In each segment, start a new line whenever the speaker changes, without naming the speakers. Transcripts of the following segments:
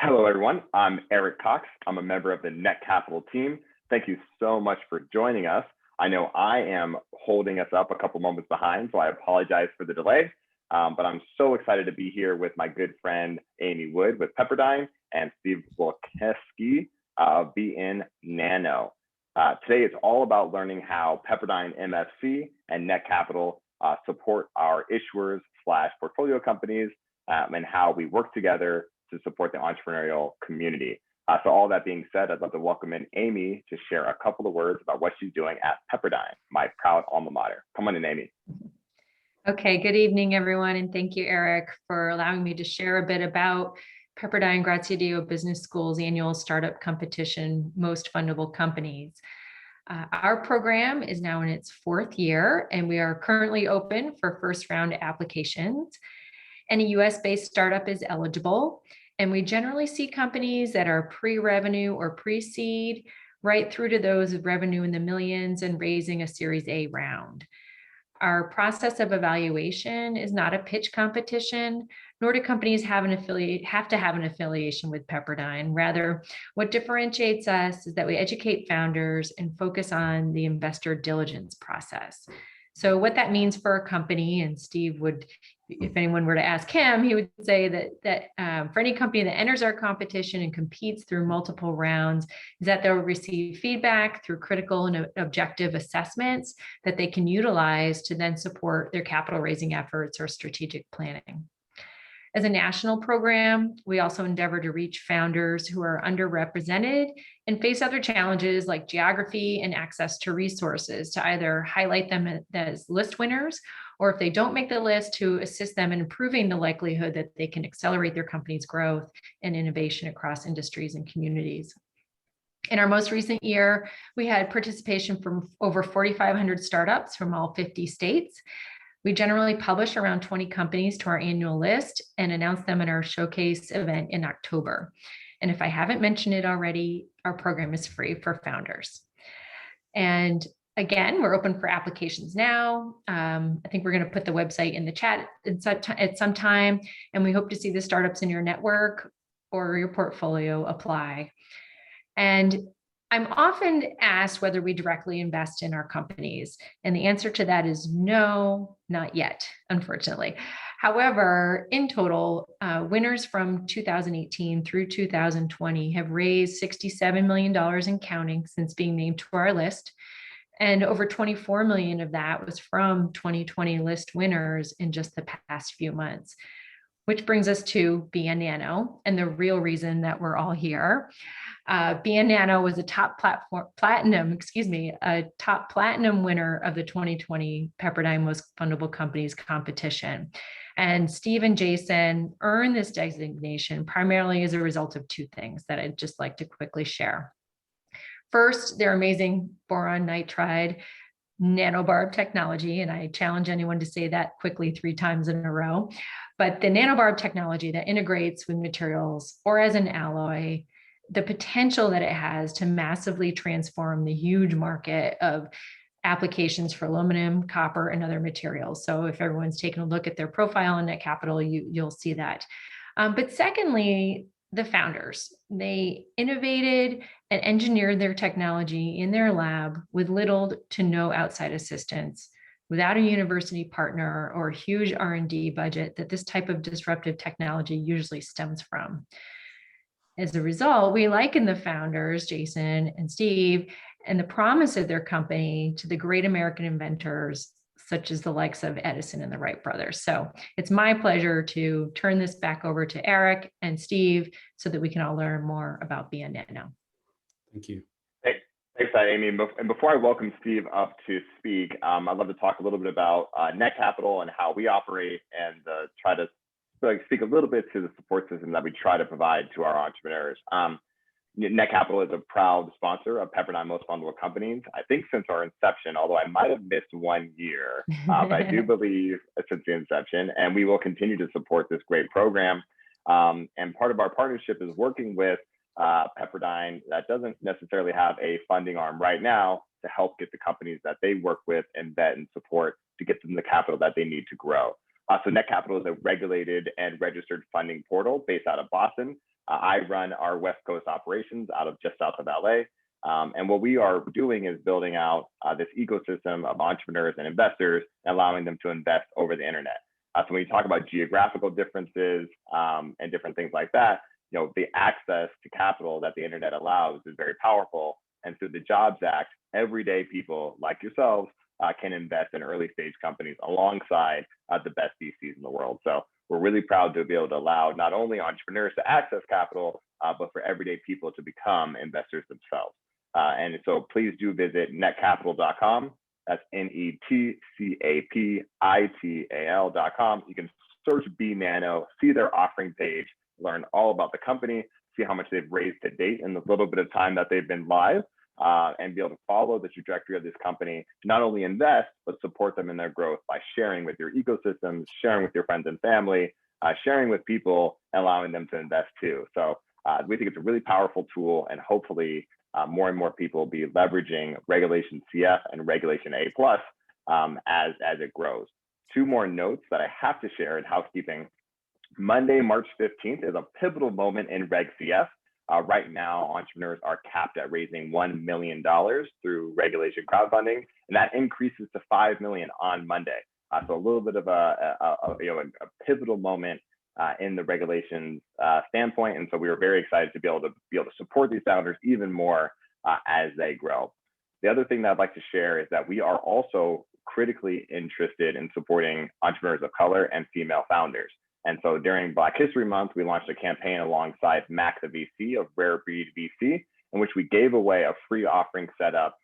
Hello, everyone. I'm Eric Cox. I'm a member of the Net Capital team. Thank you so much for joining us. I know I am holding us up a couple moments behind, so I apologize for the delay. But I'm so excited to be here with my good friend Amy Wood with Pepperdine and Steve Wilceski of BNNano. Today, it's all about learning how Pepperdine MFC and Net Capital support our issuers / portfolio companies and how we work together to support the entrepreneurial community. So all that being said, I'd love to welcome in Amy to share a couple of words about what she's doing at Pepperdine, my proud alma mater. Come on in, Amy.
Okay, good evening, everyone, and thank you, Eric, for allowing me to share a bit about Pepperdine Graziadeo Business School's annual startup competition, Most Fundable Companies. Our program is now in its 4th year, and we are currently open for first round applications. Any US-based startup is eligible, and we generally see companies that are pre-revenue or pre-seed, right through to those with revenue in the millions and raising a Series A round. Our process of evaluation is not a pitch competition, nor do companies have to have an affiliation with Pepperdine. Rather, what differentiates us is that we educate founders and focus on the investor diligence process. So what that means for a company, and Steve would, if anyone were to ask him, he would say that for any company that enters our competition and competes through multiple rounds, is that they'll receive feedback through critical and objective assessments that they can utilize to then support their capital raising efforts or strategic planning. As a national program, we also endeavor to reach founders who are underrepresented and face other challenges like geography and access to resources to either highlight them as list winners, or if they don't make the list, to assist them in improving the likelihood that they can accelerate their company's growth and innovation across industries and communities. In our most recent year, we had participation from over 4,500 startups from all 50 states. We generally publish around 20 companies to our annual list and announce them in our showcase event in October. And if I haven't mentioned it already, our program is free for founders. And again, we're open for applications now. I think we're going to put the website in the chat at some time, and we hope to see the startups in your network or your portfolio apply. And I'm often asked whether we directly invest in our companies, and the answer to that is no, not yet, unfortunately. However, in total, winners from 2018 through 2020 have raised $67 million and counting since being named to our list, and over 24 million of that was from 2020 list winners in just the past few months. Which brings us to BNNano and the real reason that we're all here. BNNano was a top platinum winner of the 2020 Pepperdine Most Fundable Companies competition. And Steve and Jason earned this designation primarily as a result of 2 things that I'd just like to quickly share. First, their amazing boron nitride nanobarb technology, and I challenge anyone to say that quickly 3 times in a row. But the nanobarb technology that integrates with materials or as an alloy, the potential that it has to massively transform the huge market of applications for aluminum, copper, and other materials. So if everyone's taken a look at their profile on Net Capital, you'll see that. But secondly, the founders, they innovated and engineered their technology in their lab with little to no outside assistance, without a university partner or a huge R&D budget that this type of disruptive technology usually stems from. As a result, we liken the founders, Jason and Steve, and the promise of their company to the great American inventors, such as the likes of Edison and the Wright brothers. So it's my pleasure to turn this back over to Eric and Steve so that we can all learn more about BNNano.
Thank you.
Thanks, Amy. And before I welcome Steve up to speak, I'd love to talk a little bit about Net Capital and how we operate, and try to speak a little bit to the support system that we try to provide to our entrepreneurs. Net Capital is a proud sponsor of Pepperdine Most Fundable Companies, I think since our inception, although I might have missed 1 year, but I do believe since the inception, and we will continue to support this great program. And part of our partnership is working with Pepperdine that doesn't necessarily have a funding arm right now to help get the companies that they work with and vet and support to get them the capital that they need to grow. So Net Capital is a regulated and registered funding portal based out of Boston. I run our West Coast operations out of just south of LA. And what we are doing is building out this ecosystem of entrepreneurs and investors, allowing them to invest over the internet. So when you talk about geographical differences and different things like that, the access to capital that the internet allows is very powerful. And through the Jobs Act, everyday people like yourselves can invest in early stage companies alongside the best VCs in the world. So we're really proud to be able to allow not only entrepreneurs to access capital, but for everyday people to become investors themselves. And so please do visit netcapital.com. That's netcapital.com. You can search BNNano, see their offering page, learn all about the company, see how much they've raised to date in the little bit of time that they've been live, and be able to follow the trajectory of this company, not only invest, but support them in their growth by sharing with your ecosystems, sharing with your friends and family, sharing with people, allowing them to invest too. So we think it's a really powerful tool, and hopefully more and more people will be leveraging Regulation CF and Regulation A+, as it grows. Two more notes that I have to share in housekeeping. Monday, March 15th is a pivotal moment in Reg CF. Right now, entrepreneurs are capped at raising $1 million through regulation crowdfunding, and that increases to $5 million on Monday. So a little bit of a pivotal moment in the regulations standpoint, and so we were very excited to be able to support these founders even more as they grow. The other thing that I'd like to share is that we are also critically interested in supporting entrepreneurs of color and female founders. And so during Black History Month, we launched a campaign alongside Mac the VC of Rare Breed VC, in which we gave away a free offering set up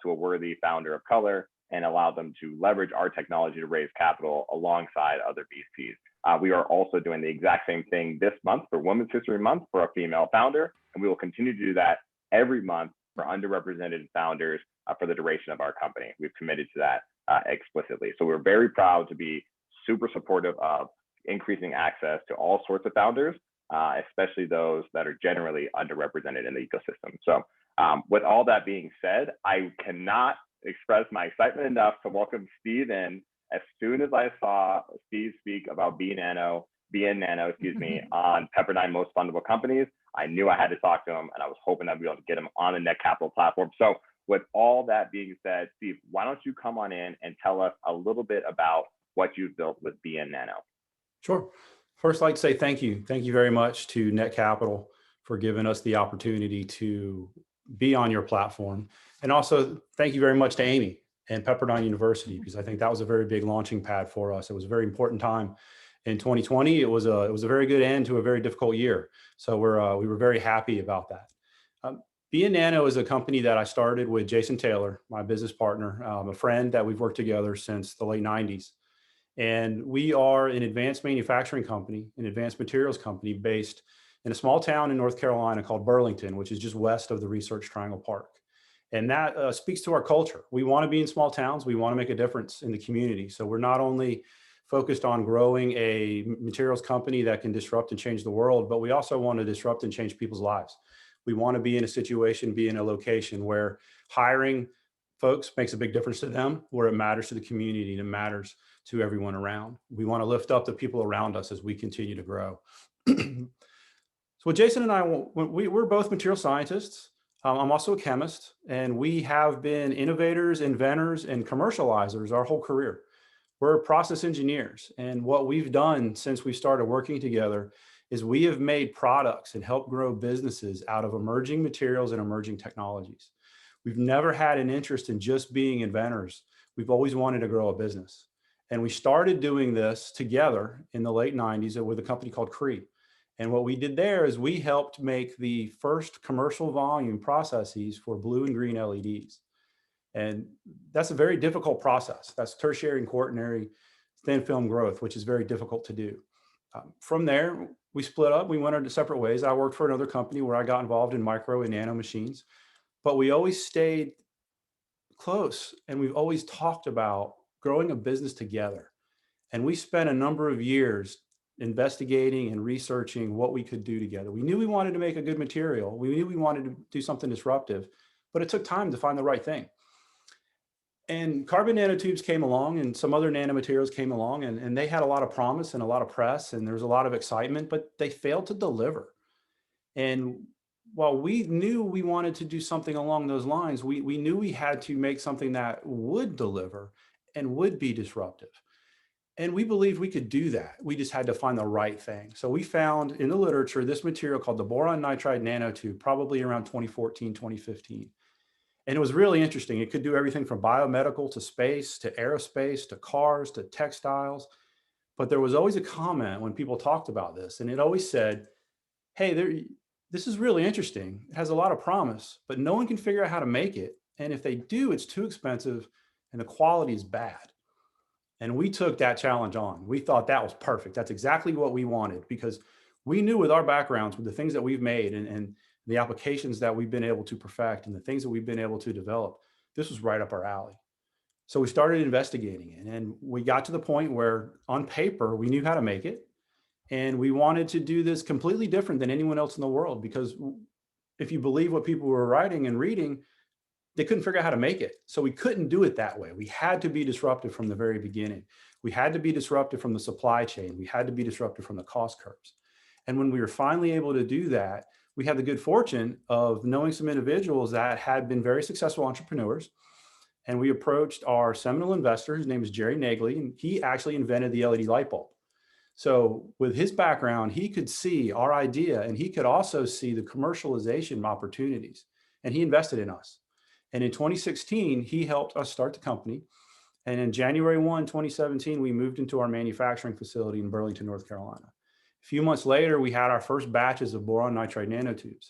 to a worthy founder of color and allowed them to leverage our technology to raise capital alongside other VCs. We are also doing the exact same thing this month for Women's History Month for a female founder, and we will continue to do that every month for underrepresented founders for the duration of our company. We've committed to that explicitly. So we're very proud to be super supportive of increasing access to all sorts of founders, especially those that are generally underrepresented in the ecosystem. So with all that being said, I cannot express my excitement enough to welcome Steve in. As soon as I saw Steve speak about BNNano, on Pepperdine Most Fundable Companies, I knew I had to talk to him, and I was hoping I'd be able to get him on the Net Capital platform. So with all that being said, Steve, why don't you come on in and tell us a little bit about what you've built with BNNano?
Sure. First, I'd like to say thank you. Thank you very much to Net Capital for giving us the opportunity to be on your platform. And also thank you very much to Amy and Pepperdine University, because I think that was a very big launching pad for us. It was a very important time in 2020. It was a very good end to a very difficult year. So we were very happy about that. BNNano is a company that I started with Jason Taylor, my business partner, a friend that we've worked together since the late 90s. And we are an advanced manufacturing company, an advanced materials company based in a small town in North Carolina called Burlington, which is just west of the Research Triangle Park. And that speaks to our culture. We want to be in small towns. We want to make a difference in the community. So we're not only focused on growing a materials company that can disrupt and change the world, but we also want to disrupt and change people's lives. We want to be in a situation, be in a location where hiring folks makes a big difference to them, where it matters to the community and it matters to everyone around. We want to lift up the people around us as we continue to grow. So Jason and I, we're both material scientists. I'm also a chemist, and we have been innovators, inventors, and commercializers our whole career. We're process engineers, and what we've done since we started working together is we have made products and helped grow businesses out of emerging materials and emerging technologies. We've never had an interest in just being inventors. We've always wanted to grow a business. And we started doing this together in the late 90s with a company called Cree. And what we did there is we helped make the first commercial volume processes for blue and green LEDs. And that's a very difficult process. That's tertiary and quaternary thin film growth, which is very difficult to do. From there, we split up. We went our separate ways. I worked for another company where I got involved in micro and nano machines, but we always stayed close, and we've always talked about growing a business together. And we spent a number of years investigating and researching what we could do together. We knew we wanted to make a good material. We knew we wanted to do something disruptive, but it took time to find the right thing. And carbon nanotubes came along, and some other nanomaterials came along, and they had a lot of promise and a lot of press, and there was a lot of excitement, but they failed to deliver. And while we knew we wanted to do something along those lines, we knew we had to make something that would deliver and would be disruptive. And we believed we could do that. We just had to find the right thing. So we found in the literature this material called the boron nitride nanotube, probably around 2014, 2015. And it was really interesting. It could do everything from biomedical to space, to aerospace, to cars, to textiles. But there was always a comment when people talked about this, and it always said, hey, this is really interesting. It has a lot of promise, but no one can figure out how to make it. And if they do, it's too expensive and the quality is bad. And we took that challenge on. We thought that was perfect. That's exactly what we wanted, because we knew with our backgrounds, with the things that we've made and the applications that we've been able to perfect and the things that we've been able to develop, this was right up our alley. So we started investigating it, and we got to the point where on paper, we knew how to make it. And we wanted to do this completely different than anyone else in the world, because if you believe what people were writing and reading, they couldn't figure out how to make it. So we couldn't do it that way. We had to be disruptive from the very beginning. We had to be disruptive from the supply chain. We had to be disruptive from the cost curves. And when we were finally able to do that, we had the good fortune of knowing some individuals that had been very successful entrepreneurs. And we approached our seminal investor, whose name is Jerry Nagley, and he actually invented the LED light bulb. So with his background, he could see our idea, and he could also see the commercialization opportunities, and he invested in us. And in 2016, he helped us start the company. And in January 1, 2017, we moved into our manufacturing facility in Burlington, North Carolina. A few months later, we had our first batches of boron nitride nanotubes.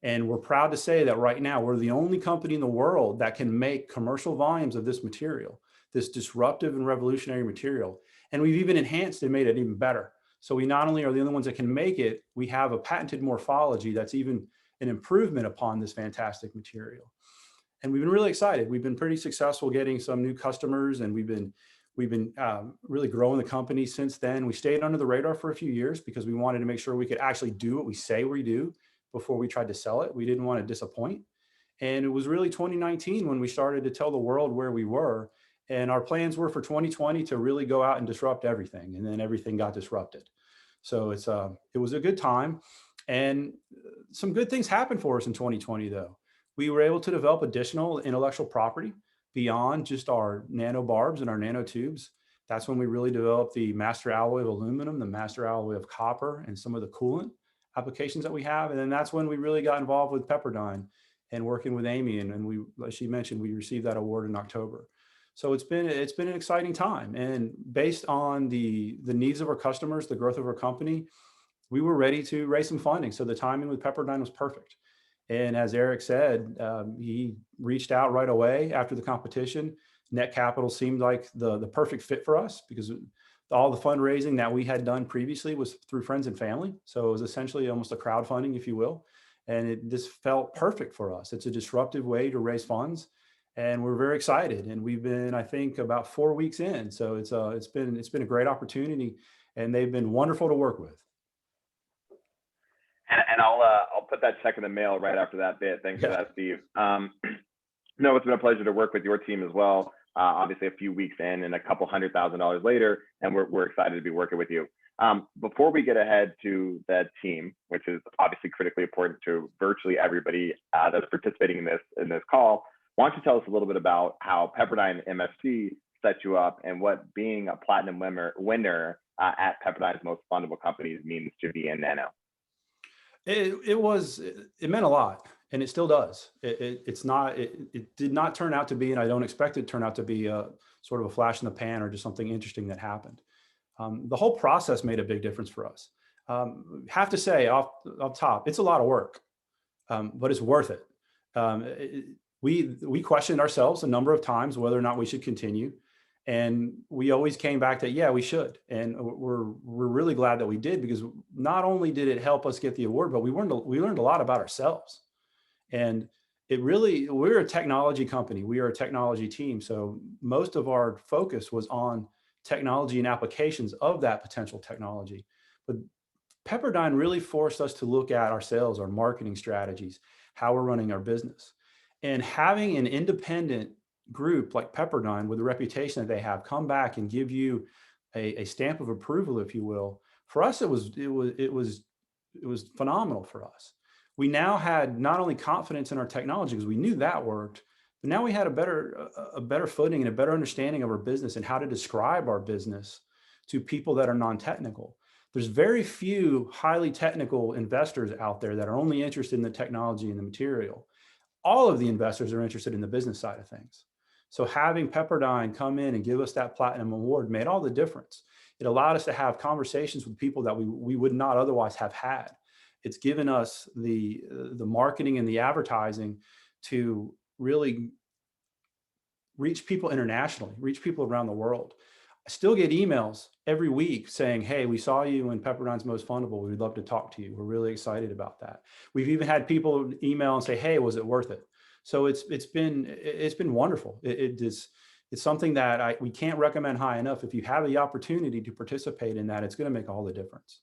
And we're proud to say that right now, we're the only company in the world that can make commercial volumes of this material, this disruptive and revolutionary material. And we've even enhanced and made it even better. So we not only are the only ones that can make it, we have a patented morphology that's even an improvement upon this fantastic material. And we've been really excited. We've been pretty successful getting some new customers, and we've been really growing the company since then. We stayed under the radar for a few years because we wanted to make sure we could actually do what we say we do before we tried to sell it. We didn't want to disappoint. And it was really 2019 when we started to tell the world where we were. And our plans were for 2020 to really go out and disrupt everything. And then everything got disrupted. So it was a good time. And some good things happened for us in 2020, though. We were able to develop additional intellectual property beyond just our nanobarbs and our nanotubes. That's when we really developed the master alloy of aluminum, the master alloy of copper, and some of the coolant applications that we have. And then that's when we really got involved with Pepperdine and working with Amy. And we, as she mentioned, we received that award in October. So it's been an exciting time. And based on the needs of our customers, the growth of our company, we were ready to raise some funding. So the timing with Pepperdine was perfect. And as Eric said, he reached out right away after the competition. Net Capital seemed like the perfect fit for us because all the fundraising that we had done previously was through friends and family. So it was essentially almost a crowdfunding, if you will. And it just felt perfect for us. It's a disruptive way to raise funds. And we're very excited. And we've been, I think, about 4 weeks in. So it's been a great opportunity, and they've been wonderful to work with.
And I'll put that check in the mail right after that bit. Thanks for that, Steve. No, it's been a pleasure to work with your team as well. Obviously, a few weeks in and a couple $100,000 later, and we're excited to be working with you. Before we get ahead to the team, which is obviously critically important to virtually everybody that's participating in this call, why don't you tell us a little bit about how Pepperdine MFC set you up and what being a platinum winner at Pepperdine's Most Fundable Companies means to BNNano?
It meant a lot, and it still does. It did not turn out to be, and I don't expect it to turn out to be a sort of a flash in the pan or just something interesting that happened. The whole process made a big difference for us. Have to say off top, it's a lot of work, but it's worth it. We questioned ourselves a number of times whether or not we should continue. And we always came back to, yeah, we should. And we're really glad that we did, because not only did it help us get the award, but we learned a lot about ourselves. And we're a technology company. We are a technology team. So most of our focus was on technology and applications of that potential technology. But Pepperdine really forced us to look at our sales, our marketing strategies, how we're running our business. And having an independent group like Pepperdine, with the reputation that they have, come back and give you a stamp of approval, if you will. For us, it was phenomenal for us. We now had not only confidence in our technology because we knew that worked, but now we had a better footing and a better understanding of our business and how to describe our business to people that are non-technical. There's very few highly technical investors out there that are only interested in the technology and the material. All of the investors are interested in the business side of things. So having Pepperdine come in and give us that platinum award made all the difference. It allowed us to have conversations with people that we would not otherwise have had. It's given us the marketing and the advertising to really reach people internationally, reach people around the world. I still get emails every week saying, hey, we saw you in Pepperdine's Most Fundable. We'd love to talk to you. We're really excited about that. We've even had people email and say, hey, was it worth it? So it's been wonderful. It's something that we can't recommend high enough. If you have the opportunity to participate in that, it's going to make all the difference.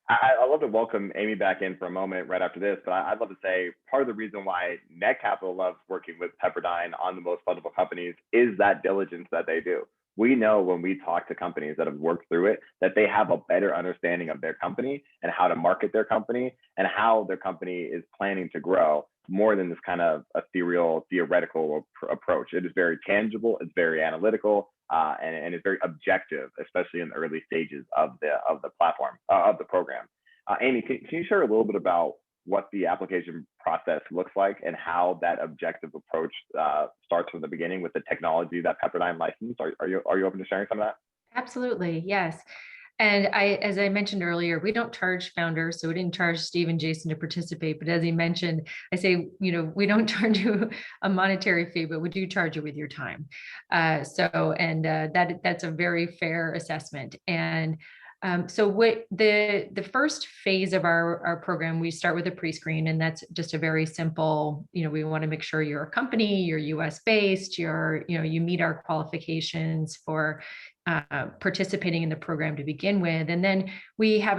I'd love to welcome Amy back in for a moment right after this, but I'd love to say part of the reason why Net Capital loves working with Pepperdine on the Most Fundable companies is that diligence that they do. We know when we talk to companies that have worked through it, that they have a better understanding of their company and how to market their company and how their company is planning to grow more than this kind of ethereal, theoretical approach. It is very tangible, it's very analytical, and it's very objective, especially in the early stages of the platform, of the program. Amy, can you share a little bit about what the application process looks like and how that objective approach starts from the beginning with the technology that Pepperdine licensed? Are you open to sharing some of that?
Absolutely, yes. And as I mentioned earlier, we don't charge founders, so we didn't charge Steve and Jason to participate. But as he mentioned, I say, we don't charge you a monetary fee, but we do charge you with your time. That's a very fair assessment. And so what the first phase of our program, we start with a pre-screen, and that's just a very simple, we want to make sure you're a company, you're US based, you meet our qualifications for participating in the program to begin with. And then we have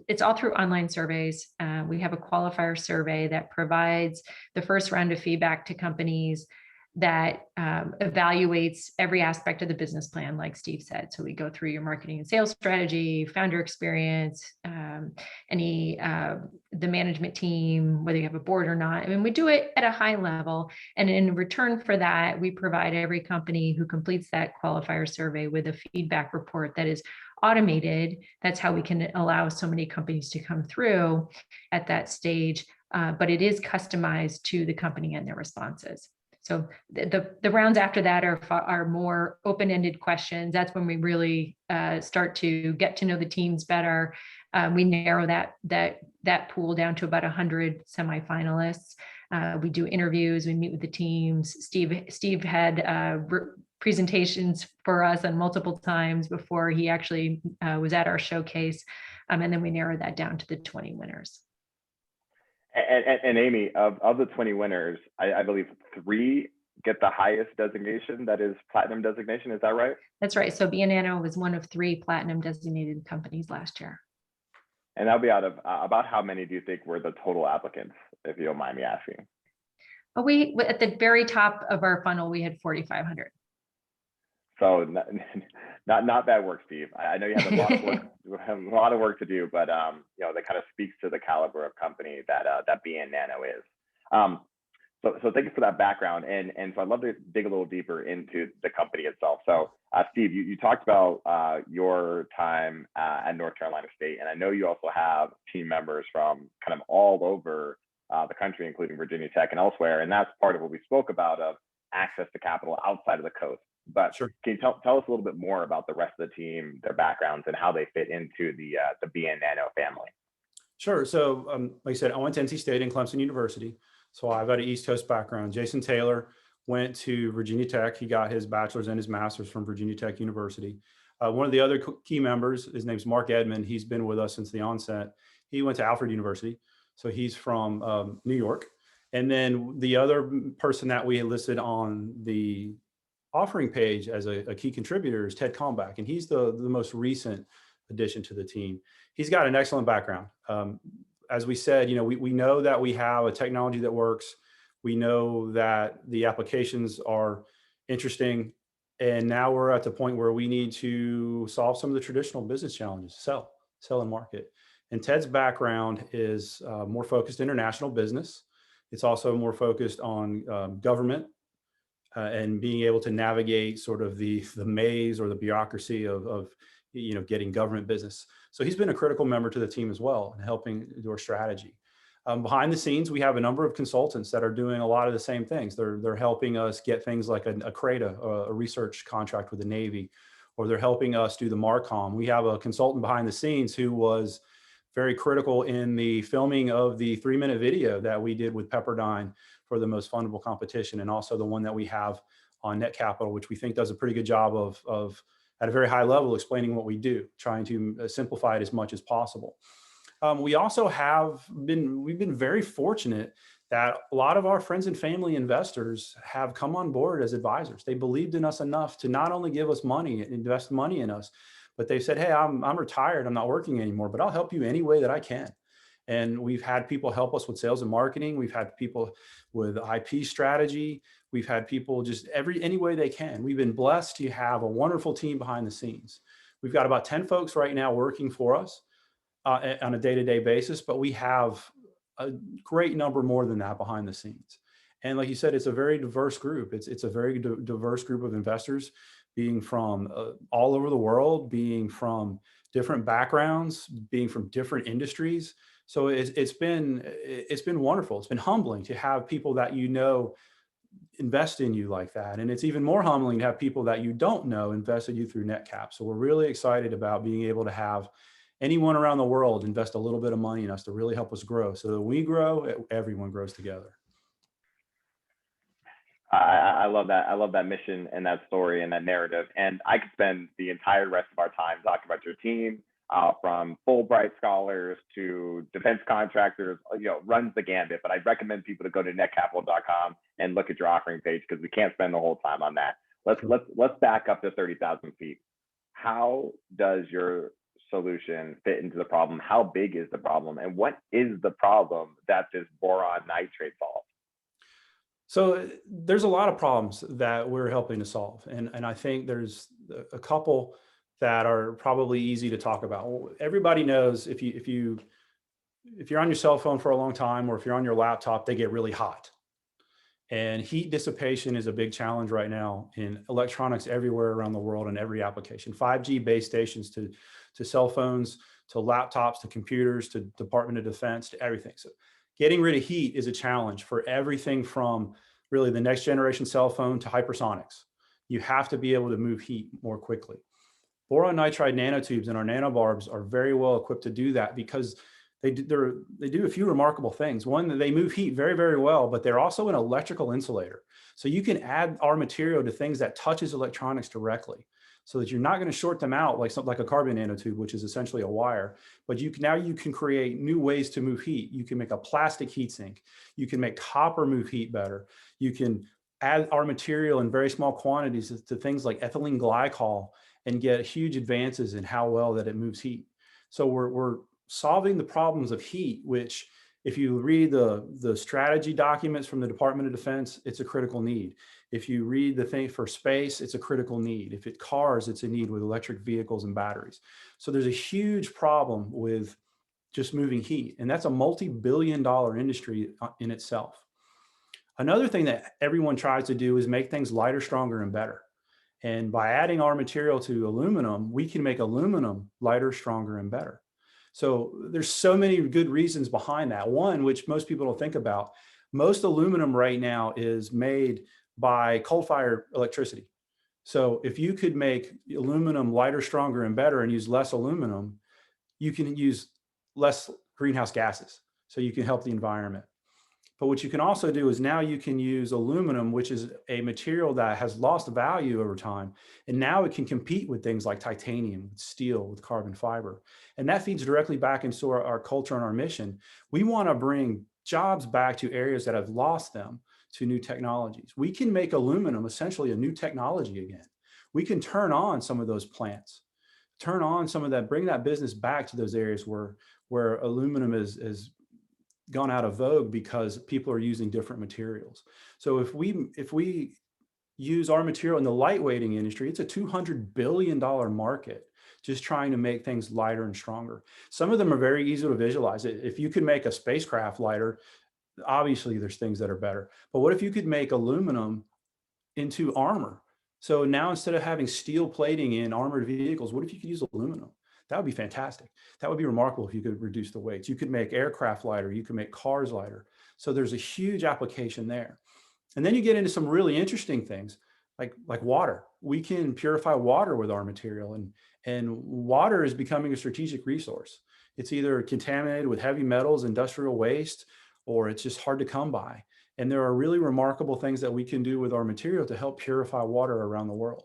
it's all through online surveys. We have a qualifier survey that provides the first round of feedback to companies that evaluates every aspect of the business plan, like Steve said. So we go through your marketing and sales strategy, founder experience, the management team, whether you have a board or not. I mean, we do it at a high level. And in return for that, we provide every company who completes that qualifier survey with a feedback report that is automated. That's how we can allow so many companies to come through at that stage. But it is customized to the company and their responses. So the rounds after that are more open-ended questions. That's when we really start to get to know the teams better. We narrow that pool down to about 100 semifinalists. We do interviews. We meet with the teams. Steve had presentations for us on multiple times before he actually was at our showcase, and then we narrow that down to the 20 winners.
And Amy, of the 20 winners, I believe 3 get the highest designation, that is platinum designation. Is that right?
That's right. So BNNano was one of 3 platinum designated companies last year.
And that'll be out of about how many do you think were the total applicants, if you don't mind me asking?
We at the very top of our funnel, we had 4,500.
So not bad work, Steve. I know you have a lot of work to do, but that kind of speaks to the caliber of company that BNNano is. So thank you for that background, and so I'd love to dig a little deeper into the company itself. So Steve, you talked about your time at North Carolina State, and I know you also have team members from kind of all over the country, including Virginia Tech and elsewhere, and that's part of what we spoke about of access to capital outside of the coast. But sure, can you tell us a little bit more about the rest of the team, their backgrounds, and how they fit into the BNNano family?
Sure. So like I said, I went to NC State and Clemson University. So I've got an East Coast background. Jason Taylor went to Virginia Tech. He got his bachelor's and his master's from Virginia Tech University. One of the other key members, his name's Mark Edmond. He's been with us since the onset. He went to Alfred University. So he's from New York. And then the other person that we had listed on the offering page as a key contributor is Ted Kalmbach, and he's the most recent addition to the team. He's got an excellent background. As we said, we know that we have a technology that works. We know that the applications are interesting, and now we're at the point where we need to solve some of the traditional business challenges, sell and market. And Ted's background is more focused international business. It's also more focused on government and being able to navigate sort of the maze or the bureaucracy of getting government business. So he's been a critical member to the team as well and helping do our strategy. Behind the scenes, we have a number of consultants that are doing a lot of the same things. They're helping us get things like a CRADA, a research contract with the Navy, or they're helping us do the MARCOM. We have a consultant behind the scenes who was very critical in the filming of the 3-minute video that we did with Pepperdine for the most fundable competition, and also the one that we have on Net Capital, which we think does a pretty good job of at a very high level explaining what we do, trying to simplify it as much as possible. We also we've been very fortunate that a lot of our friends and family investors have come on board as advisors. They believed in us enough to not only give us money, invest money in us, but they said, hey, I'm retired, I'm not working anymore, but I'll help you any way that I can. And we've had people help us with sales and marketing. We've had people with IP strategy. We've had people just any way they can. We've been blessed to have a wonderful team behind the scenes. We've got about 10 folks right now working for us on a day-to-day basis, but we have a great number more than that behind the scenes. And like you said, it's a very diverse group. It's a very diverse group of investors, being from all over the world, being from different backgrounds, being from different industries. So it's been wonderful. It's been humbling to have people that invest in you like that. And it's even more humbling to have people that you don't know invest in you through NetCap. So we're really excited about being able to have anyone around the world invest a little bit of money in us to really help us grow. So that we grow, everyone grows together.
I love that. I love that mission and that story and that narrative. And I could spend the entire rest of our time talking about your team, from Fulbright scholars to defense contractors, runs the gambit. But I'd recommend people to go to netcapital.com and look at your offering page, because we can't spend the whole time on that. Let's back up to 30,000 feet. How does your solution fit into the problem? How big is the problem? And what is the problem that this boron nitrate solves?
So there's a lot of problems that we're helping to solve. And I think there's a couple that are probably easy to talk about. Everybody knows if you're on your cell phone for a long time, or if you're on your laptop, they get really hot. And heat dissipation is a big challenge right now in electronics everywhere around the world, in every application. 5G base stations to cell phones, to laptops, to computers, to Department of Defense, to everything. So getting rid of heat is a challenge for everything from really the next generation cell phone to hypersonics. You have to be able to move heat more quickly. Boron nitride nanotubes and our nanobarbs are very well equipped to do that, because they do a few remarkable things. One, they move heat very, very well, but they're also an electrical insulator. So you can add our material to things that touches electronics directly, so that you're not going to short them out like something like a carbon nanotube, which is essentially a wire. But now you can create new ways to move heat. You can make a plastic heat sink. You can make copper move heat better. You can add our material in very small quantities to things like ethylene glycol and get huge advances in how well that it moves heat. So we're solving the problems of heat, which, if you read the strategy documents from the Department of Defense, it's a critical need. If you read the thing for space, it's a critical need. If it's cars, it's a need with electric vehicles and batteries. So there's a huge problem with just moving heat, and that's a multi-billion-dollar industry in itself. Another thing that everyone tries to do is make things lighter, stronger, and better. And by adding our material to aluminum, we can make aluminum lighter, stronger, and better. So there's so many good reasons behind that. One, which most people don't think about, most aluminum right now is made by coal-fired electricity. So if you could make aluminum lighter, stronger, and better and use less aluminum, you can use less greenhouse gases. So you can help the environment. But what you can also do is now you can use aluminum, which is a material that has lost value over time. And now it can compete with things like titanium, with steel, with carbon fiber. And that feeds directly back into our culture and our mission. We want to bring jobs back to areas that have lost them to new technologies. We can make aluminum essentially a new technology again. We can turn on some of those plants, turn on some of that, bring that business back to those areas where aluminum is gone out of vogue because people are using different materials. So if we use our material in the lightweighting industry, it's a $200 billion market just trying to make things lighter and stronger. Some of them are very easy to visualize. If you could make a spacecraft lighter, obviously there's things that are better. But what if you could make aluminum into armor? So now instead of having steel plating in armored vehicles, what if you could use aluminum? That would be fantastic. That would be remarkable if you could reduce the weights. You could make aircraft lighter. You could make cars lighter. So there's a huge application there. And then you get into some really interesting things like water. We can purify water with our material, and water is becoming a strategic resource. It's either contaminated with heavy metals, industrial waste, or it's just hard to come by. And there are really remarkable things that we can do with our material to help purify water around the world.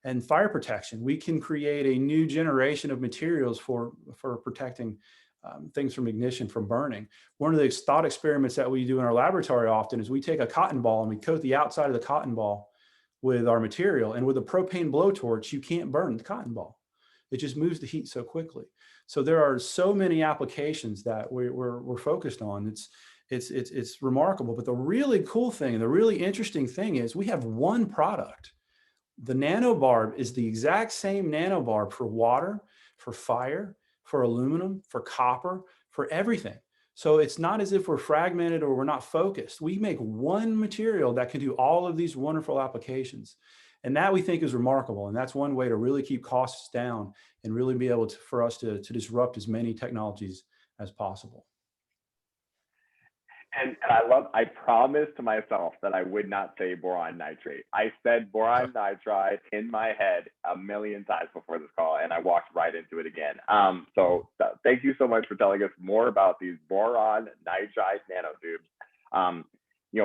And fire protection, we can create a new generation of materials for protecting things from ignition, from burning. One of the thought experiments that we do in our laboratory often is we take a cotton ball and we coat the outside of the cotton ball with our material. And with a propane blowtorch, you can't burn the cotton ball. It just moves the heat so quickly. So there are so many applications that we're focused on. It's remarkable. But the really cool thing and the really interesting thing is we have one product. The nanobarb is the exact same nanobarb for water, for fire, for aluminum, for copper, for everything. So it's not as if we're fragmented or we're not focused. We make one material that can do all of these wonderful applications. And that we think is remarkable. And that's one way to really keep costs down and really be able to, for us to disrupt as many technologies as possible.
And I promised to myself that I would not say boron nitrate. I said boron nitride in my head a million times before this call, and I walked right into it again. So thank you so much for telling us more about these boron nitride nanotubes.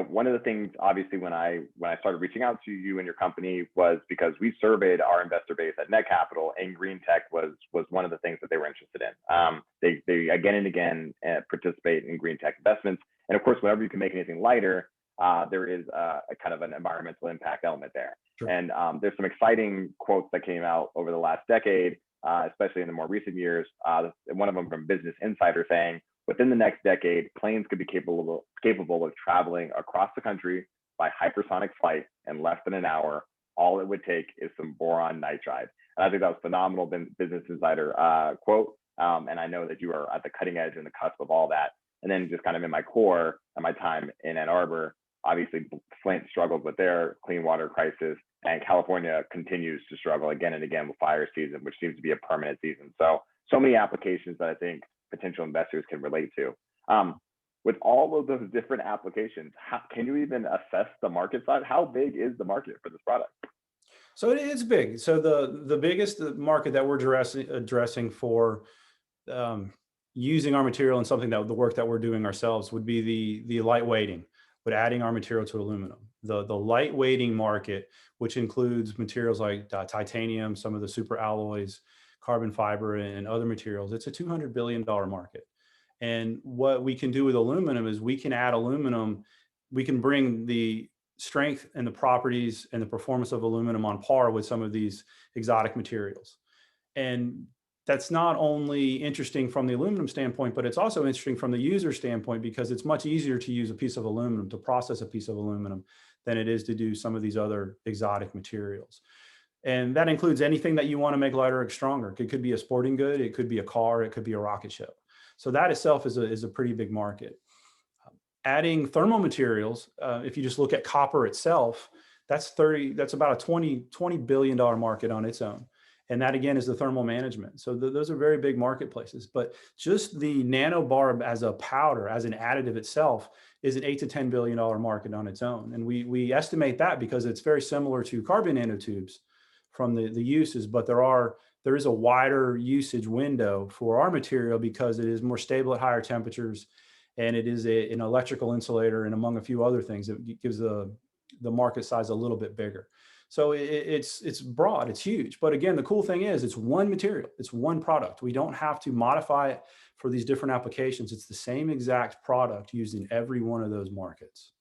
One of the things, obviously, when I started reaching out to you and your company was because we surveyed our investor base at Net Capital, and green tech was one of the things that they were interested in. They again and again participate in green tech investments. And of course, whenever you can make anything lighter, there is a kind of an environmental impact element there. Sure. And there's some exciting quotes that came out over the last decade, especially in the more recent years. One of them from Business Insider saying, within the next decade, planes could be capable of traveling across the country by hypersonic flight in less than an hour. All it would take is some boron nitride. And I think that was a phenomenal Business Insider quote. And I know that you are at the cutting edge and the cusp of all that. And then just kind of in my core and my time in Ann Arbor, obviously Flint struggled with their clean water crisis, and California continues to struggle again and again with fire season, which seems to be a permanent season. So many applications that I think potential investors can relate to. With all of those different applications, can you even assess the market size? How big is the market for this product?
So it is big. So the biggest market that we're addressing for using our material and something that the work that we're doing ourselves would be the lightweighting, but adding our material to aluminum. The lightweighting market, which includes materials like titanium, some of the super alloys, carbon fiber, and other materials, it's a $200 billion market. And what we can do with aluminum is we can add aluminum, we can bring the strength and the properties and the performance of aluminum on par with some of these exotic materials. And that's not only interesting from the aluminum standpoint, but it's also interesting from the user standpoint, because it's much easier to use a piece of aluminum, to process a piece of aluminum, than it is to do some of these other exotic materials. And that includes anything that you want to make lighter or stronger. It could be a sporting good, it could be a car, it could be a rocket ship. So that itself is a pretty big market. Adding thermal materials, if you just look at copper itself, that's about a $20 billion market on its own. And that again is the thermal management. So those are very big marketplaces. But just the nanobarb as a powder, as an additive itself, is an $8 to $10 billion market on its own. And we estimate that because it's very similar to carbon nanotubes from the uses, but there is a wider usage window for our material because it is more stable at higher temperatures, and it is an electrical insulator, and among a few other things, it gives the market size a little bit bigger. So it's broad, it's huge. But again, the cool thing is it's one material, it's one product. We don't have to modify it for these different applications. It's the same exact product used in every one of those markets.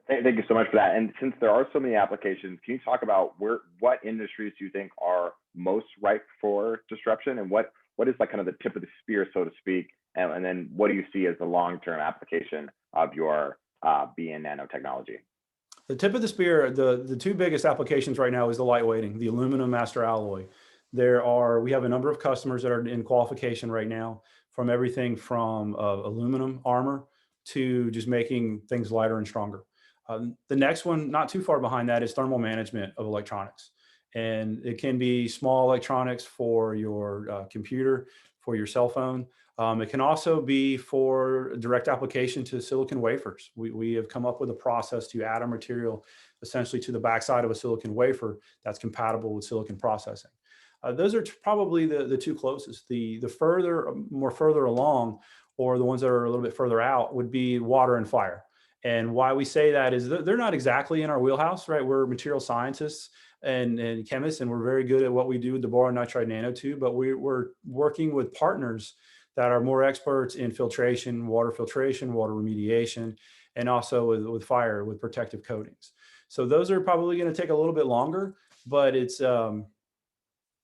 Thank you so much for that. And since there are so many applications, can you talk about what industries do you think are most ripe for disruption, and what is like kind of the tip of the spear, so to speak, and then what do you see as the long-term application of your BNNano technology?
The tip of the spear, the two biggest applications right now is the lightweighting, the aluminum master alloy. We have a number of customers that are in qualification right now, from everything from aluminum armor to just making things lighter and stronger. The next one, not too far behind that, is thermal management of electronics. And it can be small electronics for your computer, for your cell phone. It can also be for direct application to silicon wafers. We have come up with a process to add a material essentially to the backside of a silicon wafer that's compatible with silicon processing. Those are probably the two closest. The more further along, or the ones that are a little bit further out, would be water and fire. And why we say that is they're not exactly in our wheelhouse, right? We're material scientists and chemists, and we're very good at what we do with the boron nitride nanotube, but we're working with partners that are more experts in filtration, water remediation, and also with fire, with protective coatings. So those are probably going to take a little bit longer, but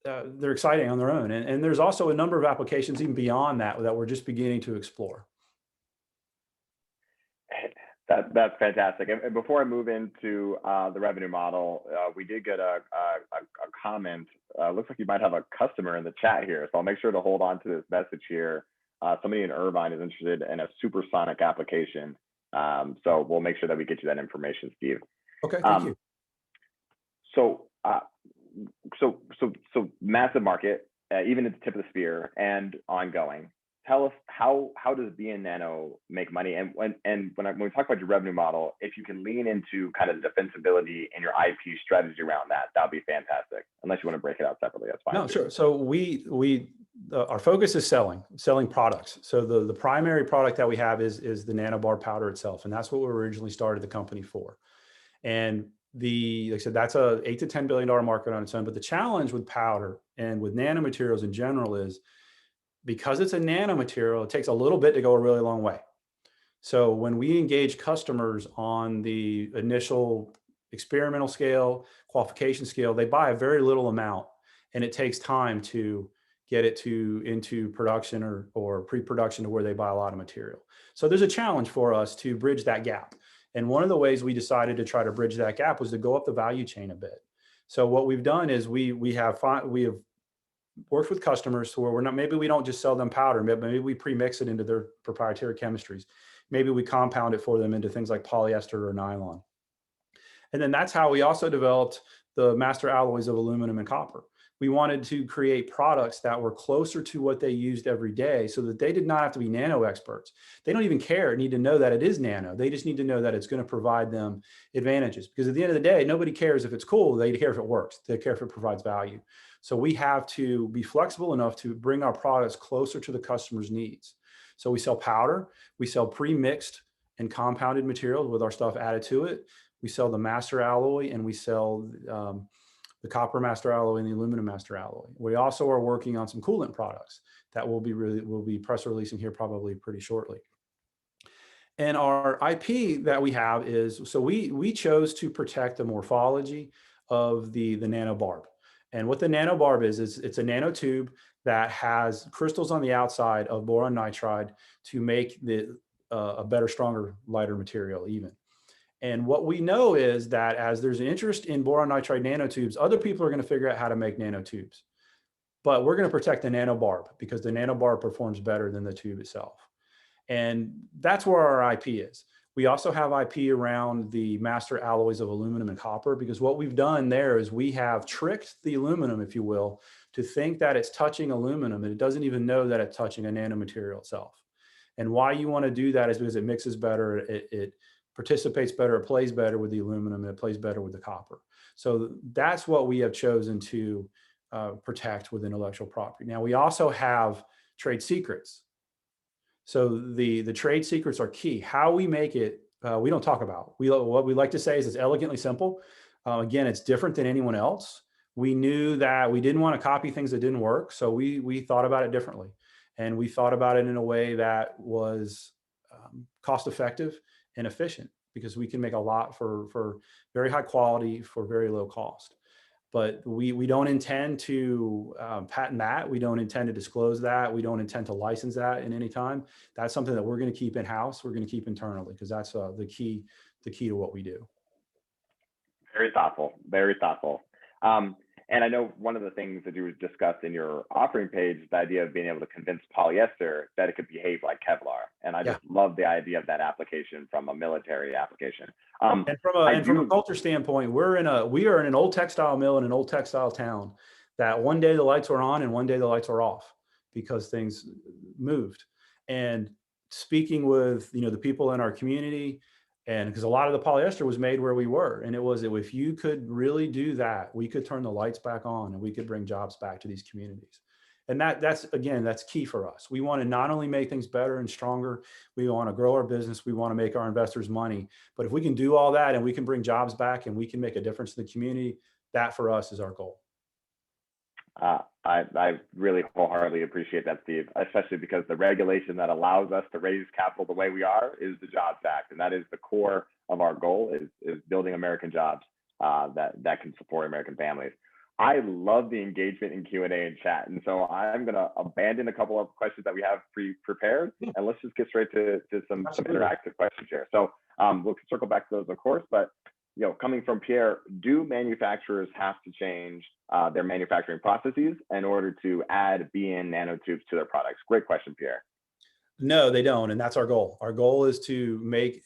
they're exciting on their own. And there's also a number of applications even beyond that we're just beginning to explore.
That's fantastic. And before I move into the revenue model, we did get a comment. Looks like you might have a customer in the chat here, so I'll make sure to hold on to this message here. Somebody in Irvine is interested in a supersonic application, so we'll make sure that we get you that information, Steve.
Okay, thank you.
So massive market, even at the tip of the spear and ongoing. Tell us how does BNNano make money? And when we talk about your revenue model, if you can lean into kind of the defensibility and your IP strategy around that, that'd be fantastic. Unless you want to break it out separately, that's fine.
No, sure. So our focus is selling products. So the primary product that we have is the nanobar powder itself, and that's what we originally started the company for. And like I said, that's a $8 to $10 billion market on its own. But the challenge with powder and with nanomaterials in general is, because it's a nanomaterial, it takes a little bit to go a really long way. So when we engage customers on the initial experimental scale, qualification scale, they buy a very little amount, and it takes time to get it into production or pre-production to where they buy a lot of material. So there's a challenge for us to bridge that gap. And one of the ways we decided to try to bridge that gap was to go up the value chain a bit. So what we've done is we have worked with customers where maybe we don't just sell them powder, maybe we pre-mix it into their proprietary chemistries. Maybe we compound it for them into things like polyester or nylon. And then that's how we also developed the master alloys of aluminum and copper. We wanted to create products that were closer to what they used every day, so that they did not have to be nano experts. They don't even need to know that it is nano. They just need to know that it's going to provide them advantages, because at the end of the day, nobody cares if it's cool. They care if it works. They care if it provides value. So we have to be flexible enough to bring our products closer to the customer's needs. So we sell powder, we sell pre-mixed and compounded materials with our stuff added to it. We sell the master alloy, and we sell the copper master alloy and the aluminum master alloy. We also are working on some coolant products that we'll be press releasing here probably pretty shortly. And our IP that we have is, so we chose to protect the morphology of the nanobarb. And what the nanobarb is it's a nanotube that has crystals on the outside of boron nitride to make a better, stronger, lighter material even. And what we know is that as there's an interest in boron nitride nanotubes, other people are going to figure out how to make nanotubes. But we're going to protect the nanobarb, because the nanobarb performs better than the tube itself. And that's where our IP is. We also have IP around the master alloys of aluminum and copper, because what we've done there is we have tricked the aluminum, if you will, to think that it's touching aluminum, and it doesn't even know that it's touching a nanomaterial itself. And why you want to do that is because it mixes better, it participates better, it plays better with the aluminum, and it plays better with the copper. So that's what we have chosen to protect with intellectual property. Now, we also have trade secrets. So the trade secrets are key. How we make it, we don't talk about. What we like to say is it's elegantly simple. Again, it's different than anyone else. We knew that we didn't want to copy things that didn't work, so we thought about it differently. And we thought about it in a way that was cost effective and efficient, because we can make a lot for very high quality for very low cost. But we don't intend to patent that. We don't intend to disclose that. We don't intend to license that in any time. That's something that we're going to keep in-house. We're going to keep internally, because that's the key to what we do.
Very thoughtful, very thoughtful. And I know one of the things that you discussed in your offering page is the idea of being able to convince polyester that it could behave like Kevlar. And I just love the idea of that application from a military application.
And from a culture standpoint, we are in an old textile mill in an old textile town that one day the lights were on and one day the lights were off because things moved. And speaking with, the people in our community, and because a lot of the polyester was made where we were, and it was, if you could really do that, we could turn the lights back on and we could bring jobs back to these communities. And that's key for us. We want to not only make things better and stronger, we want to grow our business, we want to make our investors money. But if we can do all that and we can bring jobs back and we can make a difference in the community, that for us is our goal.
I really wholeheartedly appreciate that, Steve, especially because the regulation that allows us to raise capital the way we are is the Jobs Act. And that is the core of our goal, is building American jobs that can support American families. I love the engagement in Q&A and chat. And so I'm going to abandon a couple of questions that we have prepared, and let's just get straight to some interactive questions here. So we'll circle back to those, of course, but coming from Pierre, do manufacturers have to change their manufacturing processes in order to add BNNano tubes to their products? Great question, Pierre.
No, they don't, and that's our goal. Our goal is to make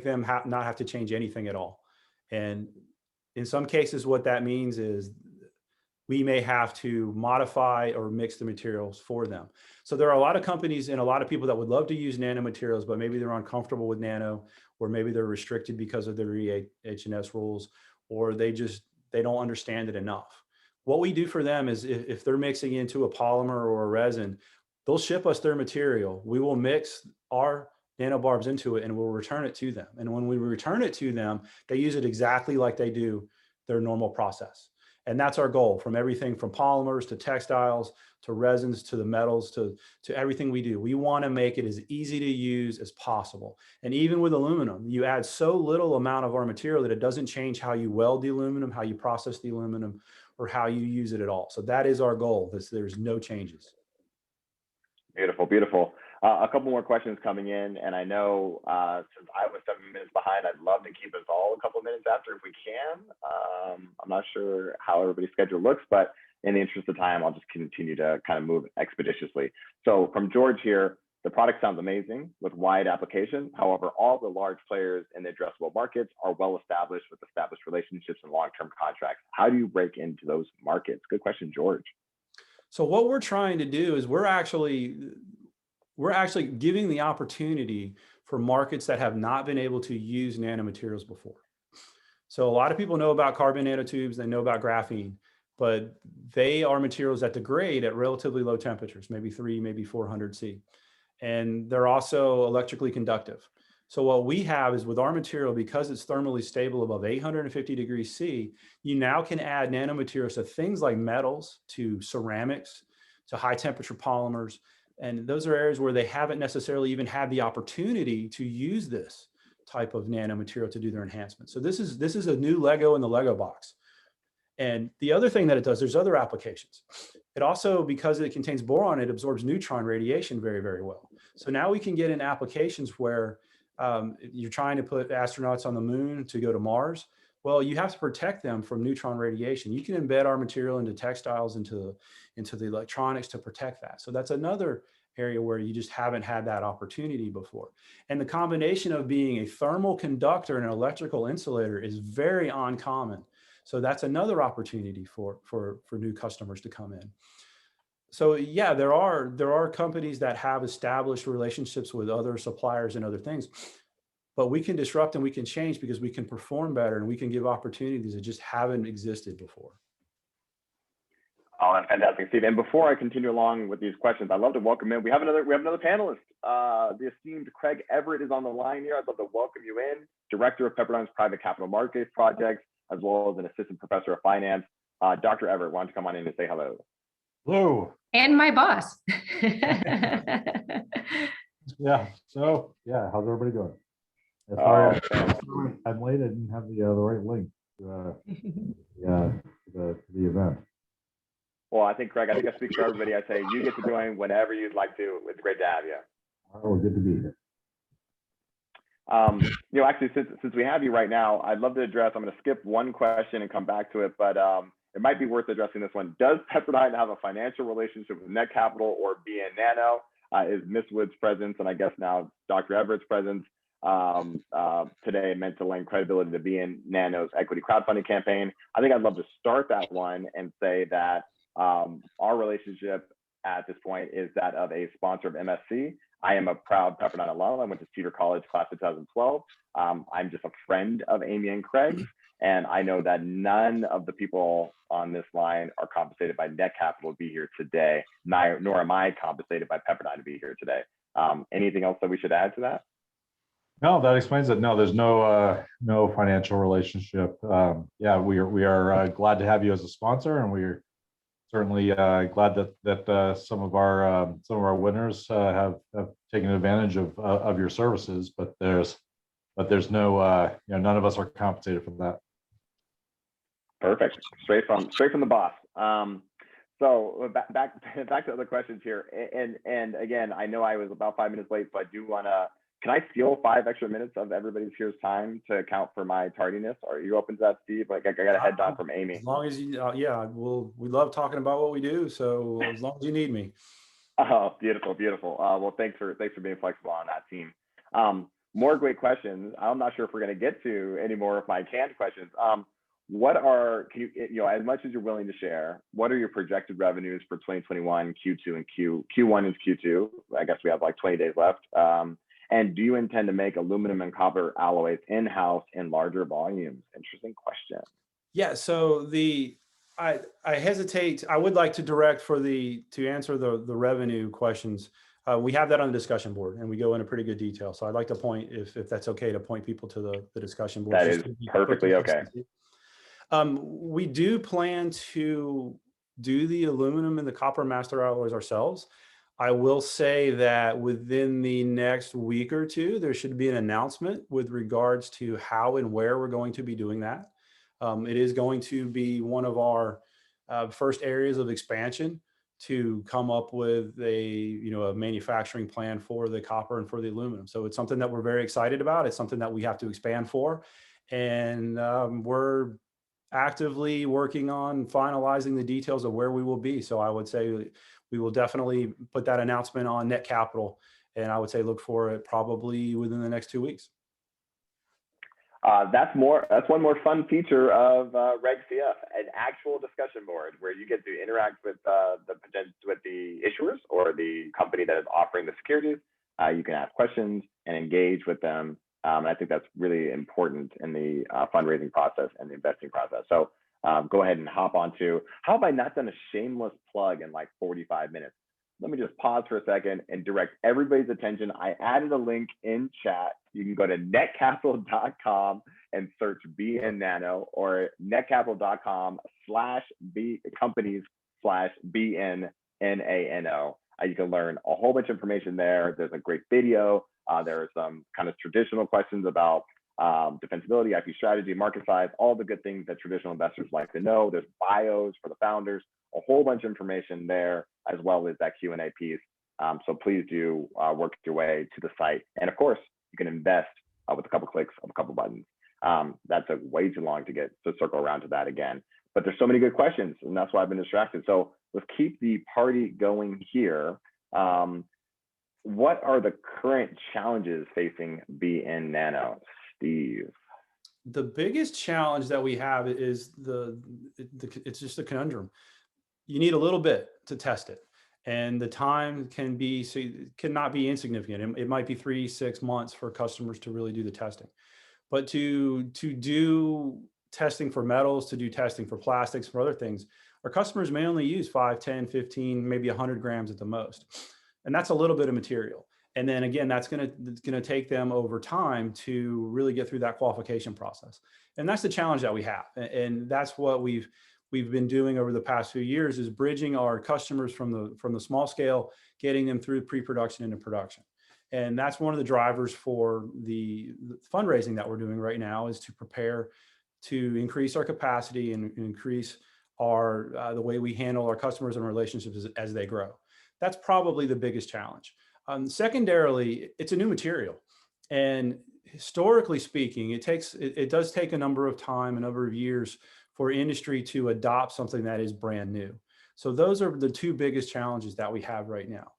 them not have to change anything at all. And in some cases, what that means is we may have to modify or mix the materials for them. So there are a lot of companies and a lot of people that would love to use nanomaterials, but maybe they're uncomfortable with nano, or maybe they're restricted because of the EH&S rules, or they don't understand it enough. What we do for them is if they're mixing into a polymer or a resin, they'll ship us their material. We will mix our nanobarbs into it and we'll return it to them. And when we return it to them, they use it exactly like they do their normal process. And that's our goal, from everything from polymers to textiles to resins to the metals to everything we do. We want to make it as easy to use as possible. And even with aluminum, you add so little amount of our material that it doesn't change how you weld the aluminum, how you process the aluminum, or how you use it at all. So that is our goal. There's no changes.
Beautiful, beautiful. A couple more questions coming in, and I know since I was 7 minutes behind, I'd love to keep us all a couple of minutes after if we can. I'm not sure how everybody's schedule looks, but in the interest of time, I'll just continue to kind of move expeditiously. So from George here, the product sounds amazing with wide application. However, all the large players in the addressable markets are well established with established relationships and long-term contracts. How do you break into those markets? Good question, George.
So what we're trying to do is we're actually giving the opportunity for markets that have not been able to use nanomaterials before. So a lot of people know about carbon nanotubes, they know about graphene, but they are materials that degrade at relatively low temperatures, maybe 3, maybe 400 C. And they're also electrically conductive. So what we have is with our material, because it's thermally stable above 850 degrees C, you now can add nanomaterials to things like metals, to ceramics, to high temperature polymers. And those are areas where they haven't necessarily even had the opportunity to use this type of nanomaterial to do their enhancement. So this is a new Lego in the Lego box. And the other thing that it does, there's other applications. It also, because it contains boron, it absorbs neutron radiation very, very well. So now we can get in applications where you're trying to put astronauts on the moon to go to Mars. Well, you have to protect them from neutron radiation. You can embed our material into textiles, into the electronics to protect that. So that's another area where you just haven't had that opportunity before. And the combination of being a thermal conductor and an electrical insulator is very uncommon. So that's another opportunity for new customers to come in. So yeah, there are companies that have established relationships with other suppliers and other things, but we can disrupt and we can change because we can perform better and we can give opportunities that just haven't existed before.
Oh, that's fantastic, Steve. And before I continue along with these questions, I'd love to welcome in. We have another panelist. The esteemed Craig Everett is on the line here. I'd love to welcome you in, Director of Pepperdine's Private Capital Markets Project, as well as an Assistant Professor of Finance. Dr. Everett, why don't you come on in and say hello?
Hello.
And my boss.
Yeah. So yeah, how's everybody doing? Sorry,
Oh,
I'm late. I didn't have the right link to the event.
well, I think, Craig, I speak for everybody. I say you get to join whenever you'd like to. It's great to have you.
Oh, good to be here.
Actually, since we have you right now, I'd love to address, I'm going to skip one question and come back to it, but it might be worth addressing this one. Does Pepperdine have a financial relationship with Net Capital or BNNano? Is Miss Wood's presence, and I guess now Dr. Everett's presence today meant to lend credibility to BNNano's equity crowdfunding campaign? I think I'd love to start that one and say that our relationship at this point is that of a sponsor of MSC. I am a proud Pepperdine alum. I went to Cedar College class of 2012. I'm just a friend of Amy and Craig, and I know that none of the people on this line are compensated by Net Capital to be here today, nor am I compensated by Pepperdine to be here today. Anything else that we should add to that?
No, that explains it. No, there's no financial relationship. Yeah, we are glad to have you as a sponsor, and we're certainly glad that some of our winners have taken advantage of your services. But there's no none of us are compensated for that.
Perfect. Straight from the boss. So back to other questions here. And again, I know I was about 5 minutes late, so I do want to. Can I steal 5 extra minutes of everybody's here's time to account for my tardiness? Are you open to that, Steve? Like I got a head nod from Amy.
As long as you, yeah, we love talking about what we do. So as long as you need me.
Oh, beautiful, beautiful. Well, thanks for being flexible on that team. More great questions. I'm not sure if we're going to get to any more of my canned questions. Can you, as much as you're willing to share, what are your projected revenues for 2021, Q2 and Q1 is Q2. I guess we have like 20 days left. And do you intend to make aluminum and copper alloys in-house in larger volumes? Interesting question.
Yeah, so I hesitate. I would like to direct to answer the revenue questions. We have that on the discussion board, and we go into pretty good detail. So I'd like to point, if that's okay, to point people to the discussion board.
That is perfectly okay.
We do plan to do the aluminum and the copper master alloys ourselves. I will say that within the next week or two, there should be an announcement with regards to how and where we're going to be doing that. It is going to be one of our first areas of expansion to come up with a manufacturing plan for the copper and for the aluminum. So it's something that we're very excited about. It's something that we have to expand for, and we're actively working on finalizing the details of where we will be. So I would say we will definitely put that announcement on Net Capital, and I would say look for it probably within the next 2 weeks.
That's one more fun feature of Reg CF, an actual discussion board where you get to interact with the issuers or the company that is offering the securities. You can ask questions and engage with them. And I think that's really important in the fundraising process and the investing process. So go ahead and hop onto. How have I not done a shameless plug in like 45 minutes? Let me just pause for a second and direct everybody's attention. I added a link in chat. You can go to netcapital.com and search BNNano, or netcapital.com/companies/BNNano. You can learn a whole bunch of information there. There's a great video. There are some kind of traditional questions about defensibility, IP strategy, market size, all the good things that traditional investors like to know. There's bios for the founders, a whole bunch of information there, as well as that Q&A piece. So please do work your way to the site. And of course, you can invest with a couple clicks of a couple buttons. That took way too long to circle around to that again. But there's so many good questions, and that's why I've been distracted. So let's keep the party going here. What are the current challenges facing BNNano? Steve?
The biggest challenge that we have is it's just a conundrum. You need a little bit to test it, and the time cannot be insignificant. It might be 3-6 months for customers to really do the testing, but to do testing for metals, to do testing for plastics, for other things, our customers may only use 5, 10, 15, maybe 100 grams at the most, and that's a little bit of material. And then again, that's going to take them over time to really get through that qualification process. And that's the challenge that we have. And that's what we've been doing over the past few years, is bridging our customers from the small scale, getting them through pre-production into production. And that's one of the drivers for the fundraising that we're doing right now, is to prepare to increase our capacity and increase the way we handle our customers and relationships as they grow. That's probably the biggest challenge. Secondarily, it's a new material, and historically speaking, it does take a number of years for industry to adopt something that is brand new. So those are the two biggest challenges that we have right now.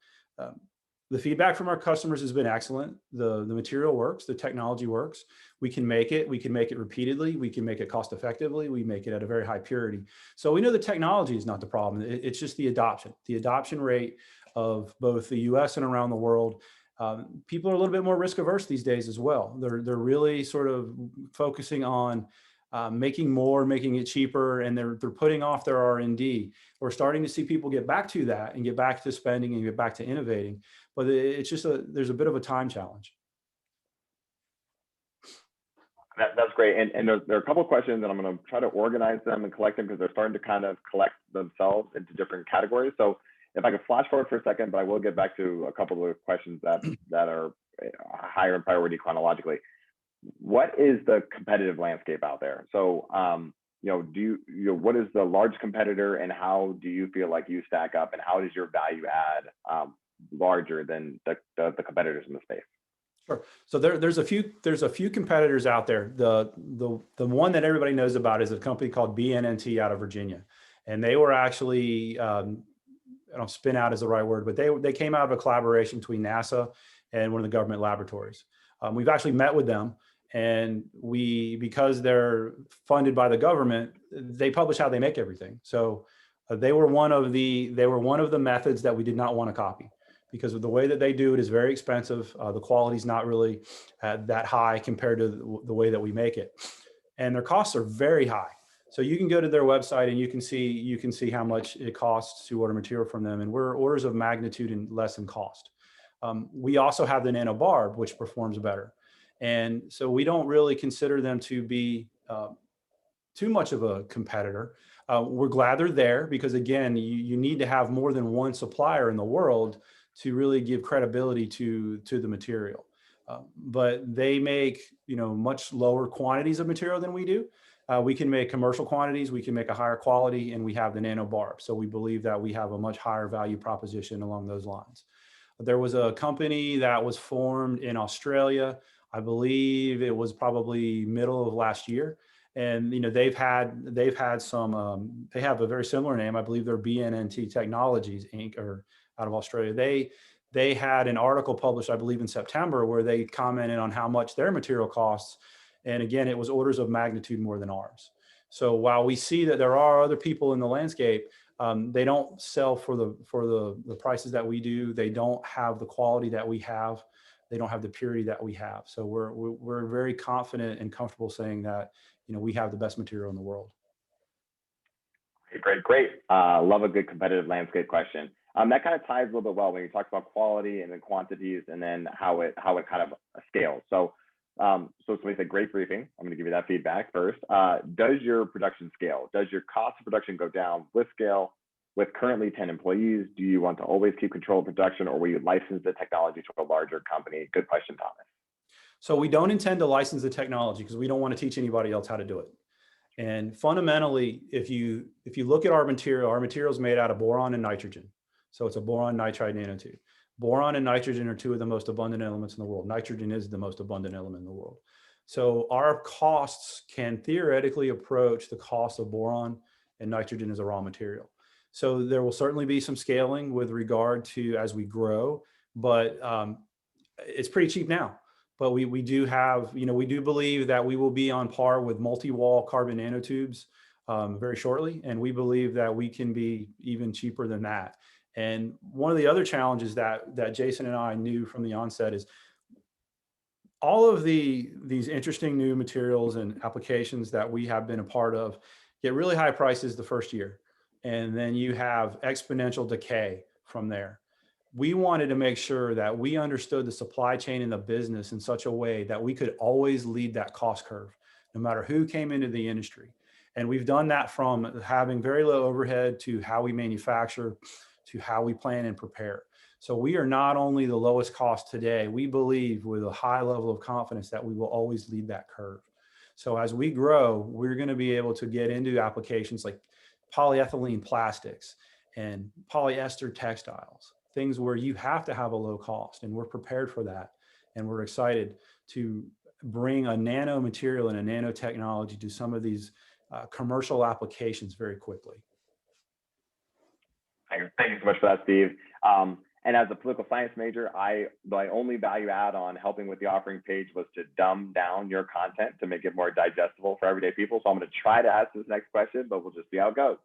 The feedback from our customers has been excellent. The material works, the technology works. We can make it repeatedly. We can make it cost effectively. We make it at a very high purity. So we know the technology is not the problem. It's just the adoption rate of both the US and around the world. People are a little bit more risk averse these days as well. They're really sort of focusing on making more, making it cheaper, and they're putting off their R&D. We're starting to see people get back to that and get back to spending and get back to innovating. But it's just there's a bit of a time challenge.
That's great. And there are a couple of questions, and I'm going to try to organize them and collect them because they're starting to kind of collect themselves into different categories. So if I could flash forward for a second, but I will get back to a couple of questions that are higher in priority chronologically. What is the competitive landscape out there? So, what is the large competitor, and how do you feel like you stack up, and how does your value add larger than the competitors in the space?
Sure. So there's a few competitors out there. The one that everybody knows about is a company called BNNT out of Virginia, and they were actually I don't spin out is the right word, but they came out of a collaboration between NASA and one of the government laboratories. We've actually met with them, and because they're funded by the government, they publish how they make everything. So they were one of the methods that we did not want to copy, because of the way that they do it is very expensive. The quality is not really that high compared to the way that we make it, and their costs are very high. So you can go to their website and you can see how much it costs to order material from them, and we're orders of magnitude and less in cost. We also have the nanobarb, which performs better, and so we don't really consider them to be too much of a competitor. We're glad they're there because, again, you need to have more than one supplier in the world to really give credibility to the material. But they make much lower quantities of material than we do. We can make commercial quantities, we can make a higher quality, and we have the nanobarb. So we believe that we have a much higher value proposition along those lines. There was a company that was formed in Australia. I believe it was probably middle of last year. And they've had some. They have a very similar name. I believe they're BNNT Technologies Inc. or out of Australia. They had an article published, I believe, in September, where they commented on how much their material costs. And again, it was orders of magnitude more than ours. So while we see that there are other people in the landscape, they don't sell for the prices that we do. They don't have the quality that we have. They don't have the purity that we have. So we're very confident and comfortable saying that we have the best material in the world.
Great. Love a good competitive landscape question. That kind of ties a little bit well when you talk about quality and then quantities, and then how it kind of scales. So somebody said, great briefing. I'm going to give you that feedback first. Does your production scale? Does your cost of production go down with scale? With currently 10 employees, do you want to always keep control of production, or will you license the technology to a larger company? Good question, Thomas. So
we don't intend to license the technology because we don't want to teach anybody else how to do it. And fundamentally, if you look at our material is made out of boron and nitrogen. So it's a boron nitride nanotube. Boron and nitrogen are two of the most abundant elements in the world. Nitrogen is the most abundant element in the world. So our costs can theoretically approach the cost of boron and nitrogen as a raw material. So there will certainly be some scaling with regard to as we grow, but it's pretty cheap now. But we do have, we do believe that we will be on par with multi-wall carbon nanotubes very shortly. And we believe that we can be even cheaper than that. And one of the other challenges that Jason and I knew from the onset is all of these interesting new materials and applications that we have been a part of get really high prices the first year. And then you have exponential decay from there. We wanted to make sure that we understood the supply chain and the business in such a way that we could always lead that cost curve, no matter who came into the industry. And we've done that from having very low overhead to how we manufacture, to how we plan and prepare. So we are not only the lowest cost today, we believe with a high level of confidence that we will always lead that curve. So as we grow, we're going to be able to get into applications like polyethylene plastics and polyester textiles, things where you have to have a low cost, and we're prepared for that. And we're excited to bring a nano material and a nanotechnology to some of these commercial applications very quickly.
Thank you so much for that, Steve. And as a political science major, my only value add on helping with the offering page was to dumb down your content to make it more digestible for everyday people. So I'm going to try to ask this next question, but we'll just see how it goes.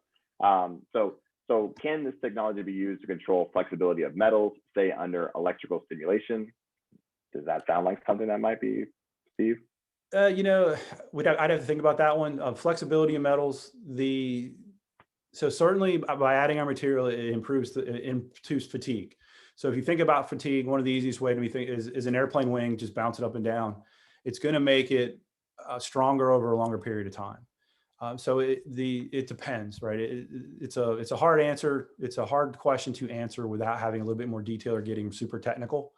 So can this technology be used to control flexibility of metals, say under electrical stimulation? Does that sound like something that might be, Steve?
You know, I'd have to think about that one. Flexibility of metals, so certainly by adding our material, it improves fatigue. So if you think about fatigue, one of the easiest way to be think is an airplane wing, just bounce it up and down. It's going to make it stronger over a longer period of time. So it depends, right? It's a hard answer. It's a hard question to answer without having a little bit more detail or getting super technical.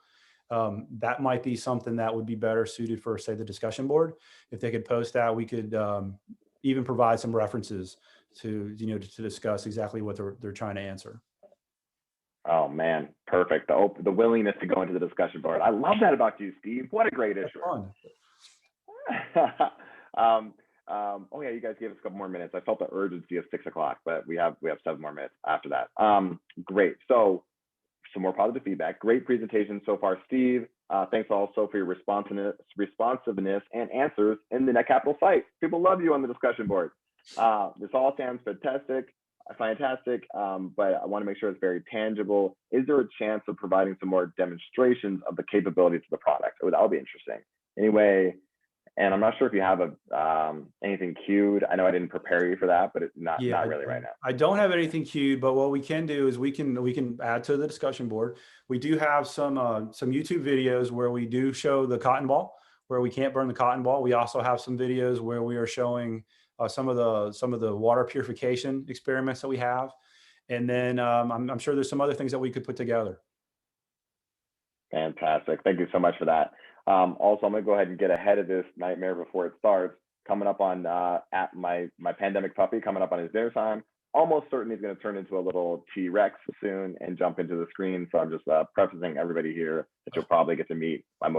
That might be something that would be better suited for, say, the discussion board. If they could post that, we could even provide some references to discuss exactly what they're trying to answer. Oh
man, perfect. The willingness to go into the discussion board. I love that about you, Steve. What a great issue. Oh yeah, you guys gave us a couple more minutes. I felt the urgency of 6 o'clock, but we have 7 more minutes after that. Great. So some more positive feedback. Great presentation so far, Steve. Thanks also for your responsiveness and answers in the Net Capital site. People love you on the discussion board. This all sounds fantastic, but I want to make sure it's very tangible. Is there a chance of providing some more demonstrations of the capabilities of the product? Oh, that would be interesting. Anyway, and I'm not sure if you have anything queued. I know I didn't prepare you for that, but it's not really right now.
I don't have anything queued, but what we can do is we can add to the discussion board. We do have some YouTube videos where we do show the cotton ball, where we can't burn the cotton ball. We also have some videos where we are showing some of the water purification experiments that we have, and then I'm sure there's some other things that we could put together.
Fantastic. Thank you so much for that. Also, I'm going to go ahead and get ahead of this nightmare before it starts. Coming up on at my pandemic puppy coming up on his dinner time. Almost certain he's going to turn into a little T-Rex soon and jump into the screen. So I'm just prefacing everybody here that you'll probably get to meet my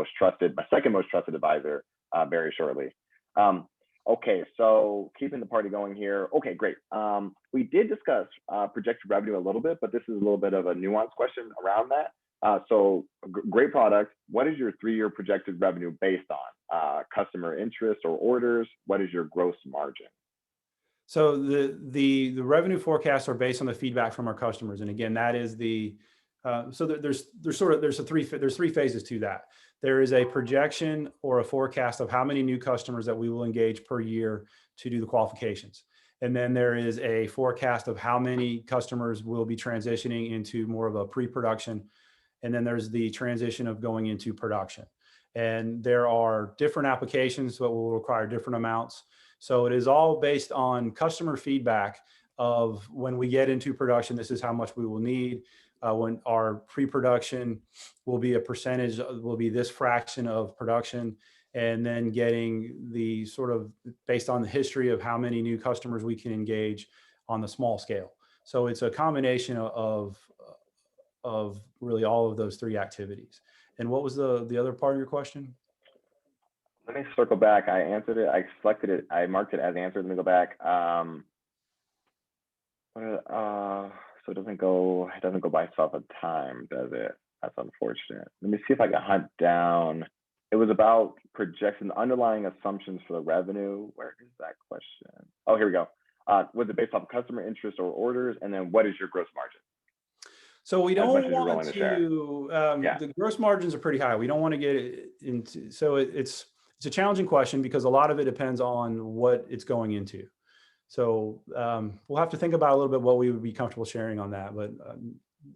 second most trusted advisor very shortly. Okay, so keeping the party going here. Okay, great. We did discuss projected revenue a little bit, but this is a little bit of a nuanced question around that. So great product. What is your 3-year projected revenue based on? Customer interest or orders? What is your gross margin?
So the revenue forecasts are based on the feedback from our customers, and again, that is so there's 3 phases to that. There is a projection or a forecast of how many new customers that we will engage per year to do the qualifications. And then there is a forecast of how many customers will be transitioning into more of a pre-production. And then there's the transition of going into production. And there are different applications that will require different amounts. So it is all based on customer feedback of when we get into production, this is how much we will need. When our pre-production will be a percentage, will be this fraction of production, and then getting the sort of based on the history of how many new customers we can engage on the small scale. So it's a combination of really all of those 3 activities. And what was the other part of your question?
Let me circle back. I answered it. I selected it. I marked it as answered. Let me go back. So it doesn't go by itself a time, does it? That's unfortunate. Let me see if I can hunt down. It was about projection, underlying assumptions for the revenue. Where is that question? Oh, here we go. Was it based off customer interest or orders? And then what is your gross margin?
So we don't want to, the gross margins are pretty high. We don't want to get into, so it's a challenging question because a lot of it depends on what it's going into. So we'll have to think about a little bit what we would be comfortable sharing on that, but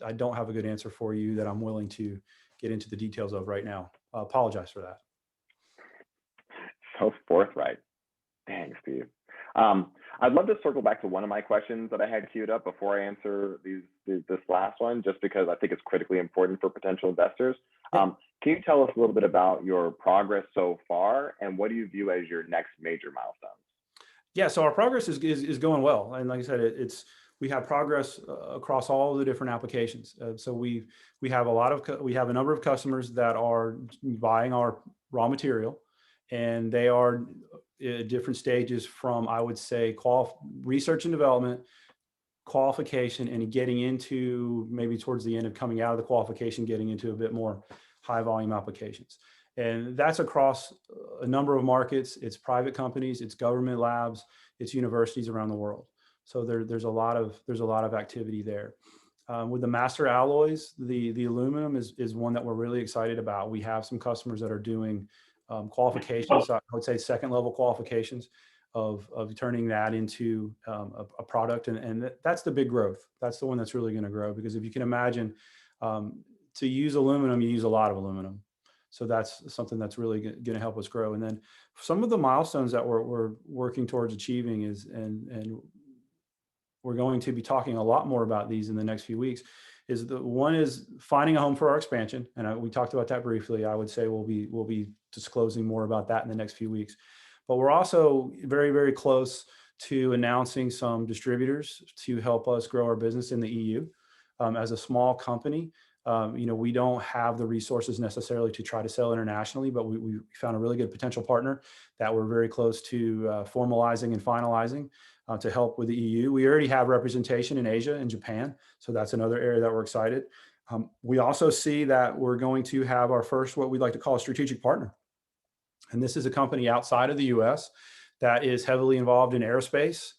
I don't have a good answer for you that I'm willing to get into the details of right now. I apologize for that.
So forthright. Dang, Steve. I'd love to circle back to one of my questions that I had queued up before I answer this last one, just because I think it's critically important for potential investors. Can you tell us a little bit about your progress so far, and what do you view as your next major milestones?
Yeah, so our progress is going well, and like I said, we have progress across all of the different applications. So we have a number of customers that are buying our raw material, and they are at different stages from, I would say, research and development, qualification, and getting into maybe towards the end of coming out of the qualification, getting into a bit more high volume applications. And that's across a number of markets. It's private companies, it's government labs, it's universities around the world. So there's a lot of activity there. With the master alloys, the aluminum is one that we're really excited about. We have some customers that are doing qualifications, I would say second level qualifications of turning that into a product. And that's the big growth. That's the one that's really going to grow, because if you can imagine, to use aluminum, you use a lot of aluminum. So that's something that's really going to help us grow. And then some of the milestones that we're working towards achieving is, and we're going to be talking a lot more about these in the next few weeks, is the one is finding a home for our expansion. And we talked about that briefly. I would say we'll be disclosing more about that in the next few weeks. But we're also very, very close to announcing some distributors to help us grow our business in the EU. As a small company, we don't have the resources necessarily to try to sell internationally, but we found a really good potential partner that we're very close to formalizing and finalizing to help with the EU. We already have representation in Asia and Japan, so that's another area that we're excited. We also see that we're going to have our first, what we'd like to call a strategic partner. And this is a company outside of the US that is heavily involved in aerospace,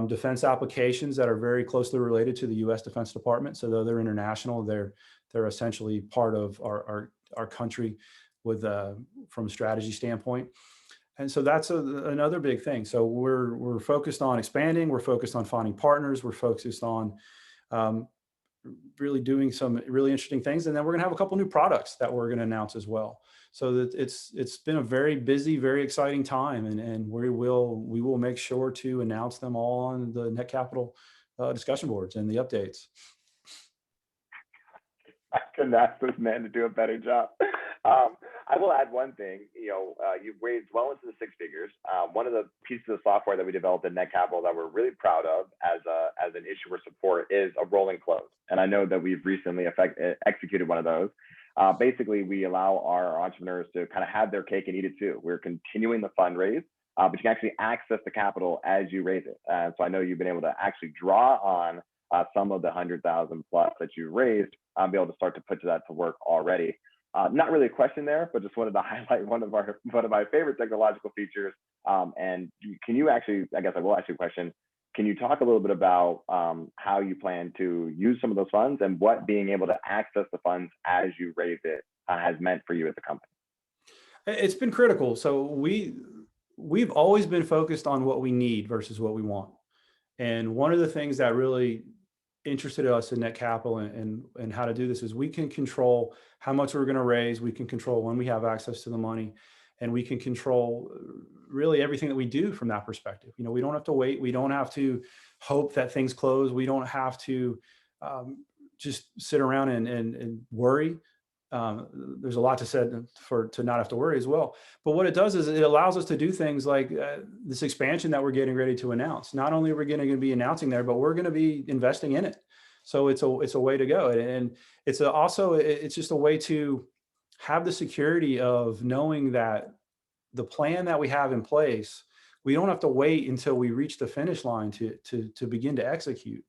defense applications that are very closely related to the US Defense Department. So though they're international, they're essentially part of our country with from a strategy standpoint. And so that's another big thing. So we're focused on expanding, we're focused on finding partners, we're focused on really doing some really interesting things. And then we're gonna have a couple new products that we're gonna announce as well. So that it's been a very busy, very exciting time, and we will make sure to announce them all on the Net Capital discussion boards and the updates.
I couldn't ask this man to do a better job. I will add one thing. You've raised well into the six figures. One of the pieces of software that we developed at Net Capital that we're really proud of as an issuer support is a rolling close. And I know that we've recently executed one of those. Basically, we allow our entrepreneurs to kind of have their cake and eat it too. We're continuing the fundraise, but you can actually access the capital as you raise it. So I know you've been able to actually draw on some of the 100,000 plus that you raised, be able to start to put that to work already. Not really a question there, but just wanted to highlight one of my favorite technological features. And can you actually, I guess I will ask you a question. Can you talk a little bit about how you plan to use some of those funds and what being able to access the funds as you raise it has meant for you as a company?
It's been critical. So we've always been focused on what we need versus what we want. And one of the things that really interested us in Net Capital and how to do this is we can control how much we're going to raise. We can control when we have access to the money, and we can control really everything that we do from that perspective. We don't have to wait. We don't have to hope that things close. We don't have to just sit around and worry. There's a lot to said to not have to worry as well. But what it does is it allows us to do things like this expansion that we're getting ready to announce. Not only are we going to be announcing there, but we're going to be investing in it. So it's a way to go. And it's just a way to have the security of knowing that the plan that we have in place, we don't have to wait until we reach the finish line to begin to execute.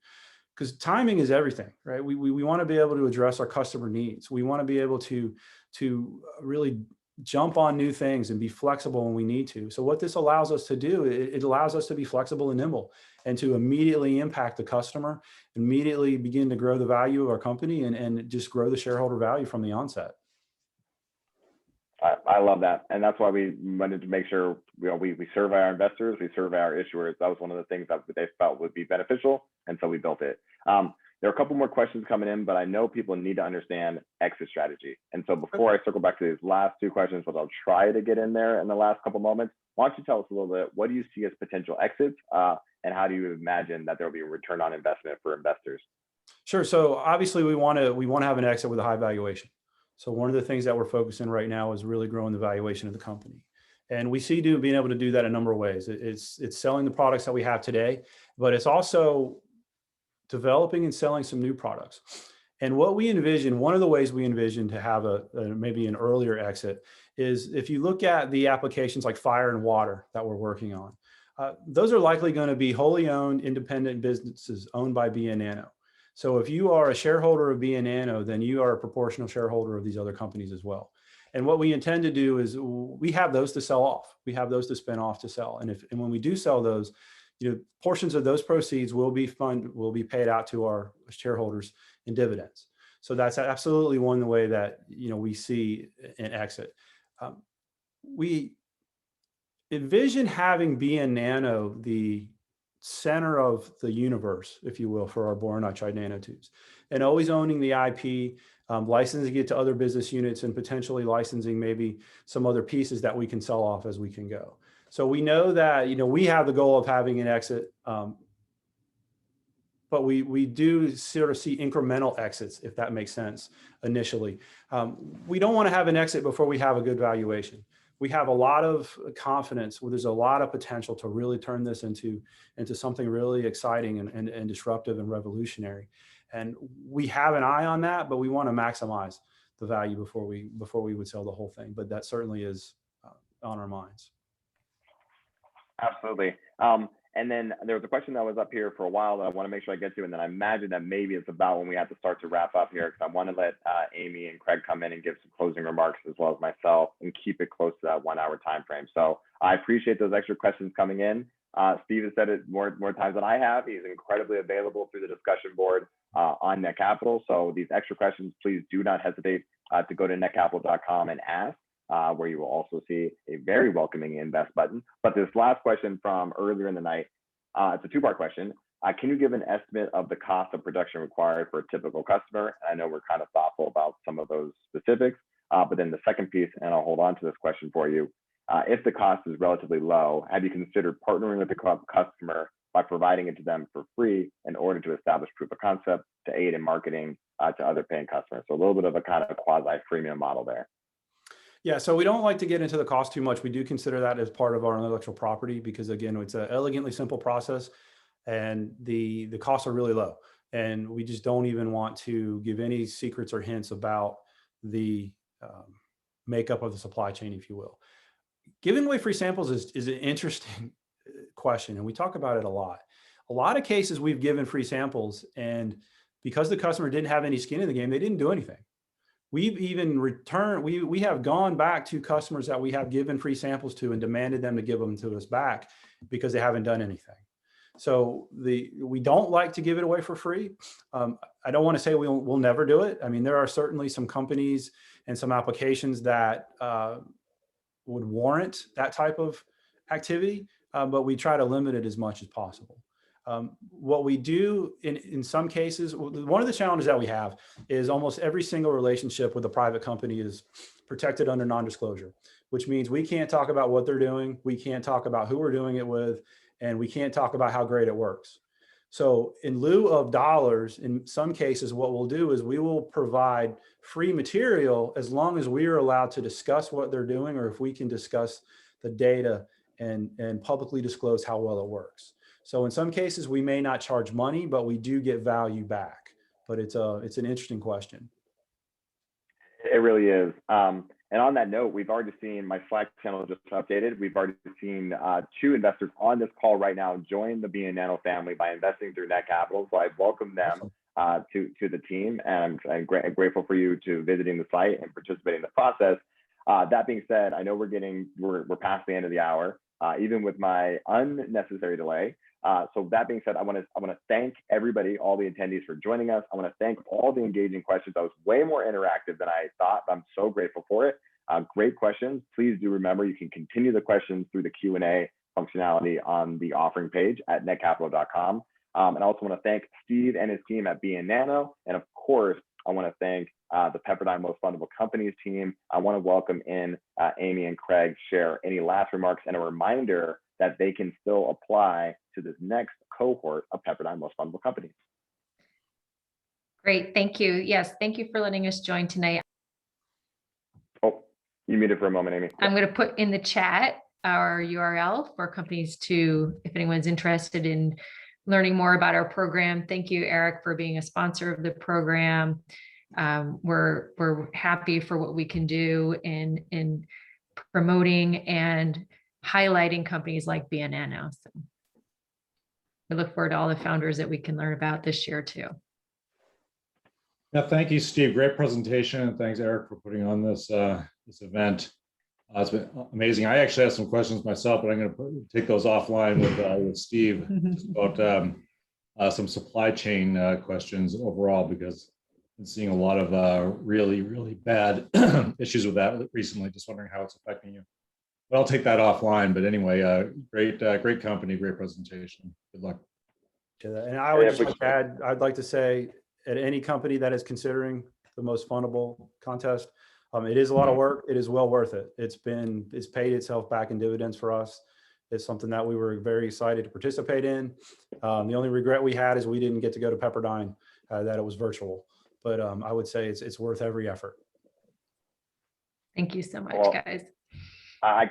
Because timing is everything, right? We want to be able to address our customer needs. We want to be able to really jump on new things and be flexible when we need to. So what this allows us to do, it allows us to be flexible and nimble and to immediately impact the customer, immediately begin to grow the value of our company and just grow the shareholder value from the onset.
I love that. And that's why we wanted to make sure we survey our investors, we survey our issuers. That was one of the things that they felt would be beneficial. And so we built it. There are a couple more questions coming in, but I know people need to understand exit strategy. And so before I circle back to these last two questions, which I'll try to get in there in the last couple moments, why don't you tell us a little bit, what do you see as potential exits and how do you imagine that there will be a return on investment for investors?
Sure. So obviously we want to have an exit with a high valuation. So one of the things that we're focusing right now is really growing the valuation of the company. And we see being able to do that a number of ways. It's selling the products that we have today, but it's also developing and selling some new products. And what we envision, one of the ways we envision to have maybe an earlier exit is if you look at the applications like fire and water that we're working on, those are likely going to be wholly owned independent businesses owned by BNNano. So if you are a shareholder of BNNano, then you are a proportional shareholder of these other companies as well. And what we intend to do is we have those to sell off. We have those to spin off to sell. And when we do sell those, portions of those proceeds will be paid out to our shareholders in dividends. So that's absolutely one way that we see an exit. We envision having BNNano the center of the universe, if you will, for our boron nitride nanotubes, and always owning the IP, licensing it to other business units, and potentially licensing maybe some other pieces that we can sell off as we can go. So we know that we have the goal of having an exit, but we do sort of see incremental exits, if that makes sense initially. We don't want to have an exit before we have a good valuation. We have a lot of confidence where there's a lot of potential to really turn this into something really exciting and disruptive and revolutionary. And we have an eye on that, but we want to maximize the value before we would sell the whole thing. But that certainly is on our minds.
Absolutely. And then there was a question that was up here for a while that I want to make sure I get to, and then I imagine that maybe it's about when we have to start to wrap up here, because I want to let Amy and Craig come in and give some closing remarks as well as myself, and keep it close to that 1 hour time frame. So I appreciate those extra questions coming in. Steve has said it more times than I have. He's incredibly available through the discussion board on Net Capital. So these extra questions, please do not hesitate to go to netcapital.com and ask. Where you will also see a very welcoming invest button. But this last question from earlier in the night, it's a two-part question. Can you give an estimate of the cost of production required for a typical customer? I know we're kind of thoughtful about some of those specifics, but then the second piece, and I'll hold on to this question for you. If the cost is relatively low, have you considered partnering with the customer by providing it to them for free in order to establish proof of concept to aid in marketing to other paying customers? So a little bit of a kind of quasi-freemium model there.
Yeah, so we don't like to get into the cost too much. We do consider that as part of our intellectual property because, again, it's an elegantly simple process and the costs are really low. And we just don't even want to give any secrets or hints about the makeup of the supply chain, if you will. Giving away free samples is an interesting question, and we talk about it a lot. A lot of cases we've given free samples, and because the customer didn't have any skin in the game, they didn't do anything. We've even returned, we have gone back to customers that we have given free samples to and demanded them to give them to us back because they haven't done anything. So we don't like to give it away for free. I don't want to say we'll never do it. I mean, there are certainly some companies and some applications that would warrant that type of activity, but we try to limit it as much as possible. What we do in some cases, one of the challenges that we have is almost every single relationship with a private company is protected under non-disclosure, which means we can't talk about what they're doing. We can't talk about who we're doing it with, and we can't talk about how great it works. So in lieu of dollars, in some cases, what we'll do is we will provide free material as long as we are allowed to discuss what they're doing, or if we can discuss the data and publicly disclose how well it works. So in some cases, we may not charge money, but we do get value back. But it's an interesting question.
It really is. And on that note, we've already seen my Slack channel just updated. We've already seen 2 investors on this call right now join the BNNano family by investing through Net Capital. So I welcome them to the team, and I'm grateful for you to visiting the site and participating in the process. That being said, I know we're past the end of the hour, even with my unnecessary delay. So that being said, I want to thank everybody, all the attendees for joining us. I want to thank all the engaging questions. That was way more interactive than I thought. I'm so grateful for it. Great questions. Please do remember you can continue the questions through the Q&A functionality on the offering page at netcapital.com. And I also want to thank Steve and his team at BNNano. And of course, I want to thank the Pepperdine Most Fundable Companies team. I want to welcome in Amy and Craig, share any last remarks and a reminder that they can still apply to this next cohort of Pepperdine Most Fundable Companies.
Great, thank you. Yes, thank you for letting us join tonight.
Oh, you muted for a moment, Amy.
I'm going to put in the chat our URL for companies to, if anyone's interested in learning more about our program. Thank you, Eric, for being a sponsor of the program. we're happy for what we can do in promoting and highlighting companies like BNNano. So we look forward to all the founders that we can learn about this year too.
Yeah, thank you, Steve. Great presentation, and thanks, Eric, for putting on this this event. It's been amazing. I actually have some questions myself, but I'm going to take those offline with Steve just about some supply chain questions overall, because I've been seeing a lot of really bad issues with that recently. Just wondering how it's affecting you. But I'll take that offline. But anyway, great company, great presentation. Good luck.
And I would just like to add, I'd like to say, at any company that is considering the most fundable contest, it is a lot of work. It is well worth it. It's paid itself back in dividends for us. It's something that we were very excited to participate in. The only regret we had is we didn't get to go to Pepperdine, that it was virtual. But I would say it's worth every effort.
Thank you so much, guys.
I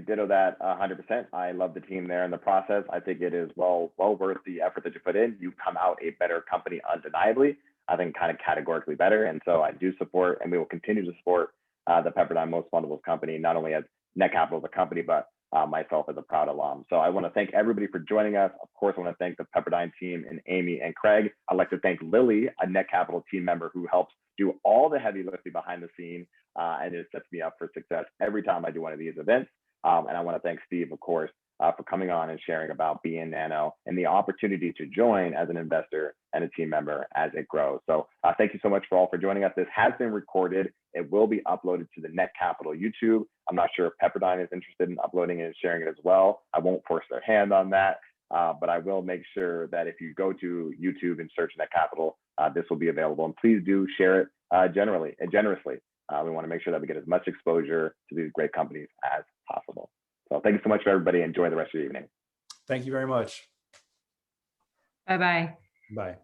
ditto that 100%. I love the team there in the process. I think it is well worth the effort that you put in. You come out a better company, undeniably. I think kind of categorically better. And so I do support, and we will continue to support the Pepperdine Most Fundables company, not only as Net Capital as a company, but myself as a proud alum. So I want to thank everybody for joining us. Of course, I want to thank the Pepperdine team and Amy and Craig. I'd like to thank Lily, a Net Capital team member who helps do all the heavy lifting behind the scene, and it sets me up for success every time I do one of these events. And I want to thank Steve, of course, for coming on and sharing about BNNano and the opportunity to join as an investor and a team member as it grows. So thank you so much for joining us. This has been recorded. It will be uploaded to the Net Capital YouTube. I'm not sure if Pepperdine is interested in uploading it and sharing it as well. I won't force their hand on that, but I will make sure that if you go to YouTube and search Net Capital, this will be available. And please do share it generously. We want to make sure that we get as much exposure to these great companies as possible. So thank you so much for everybody. Enjoy the rest of the evening.
Thank you very much.
Bye-bye.
Bye.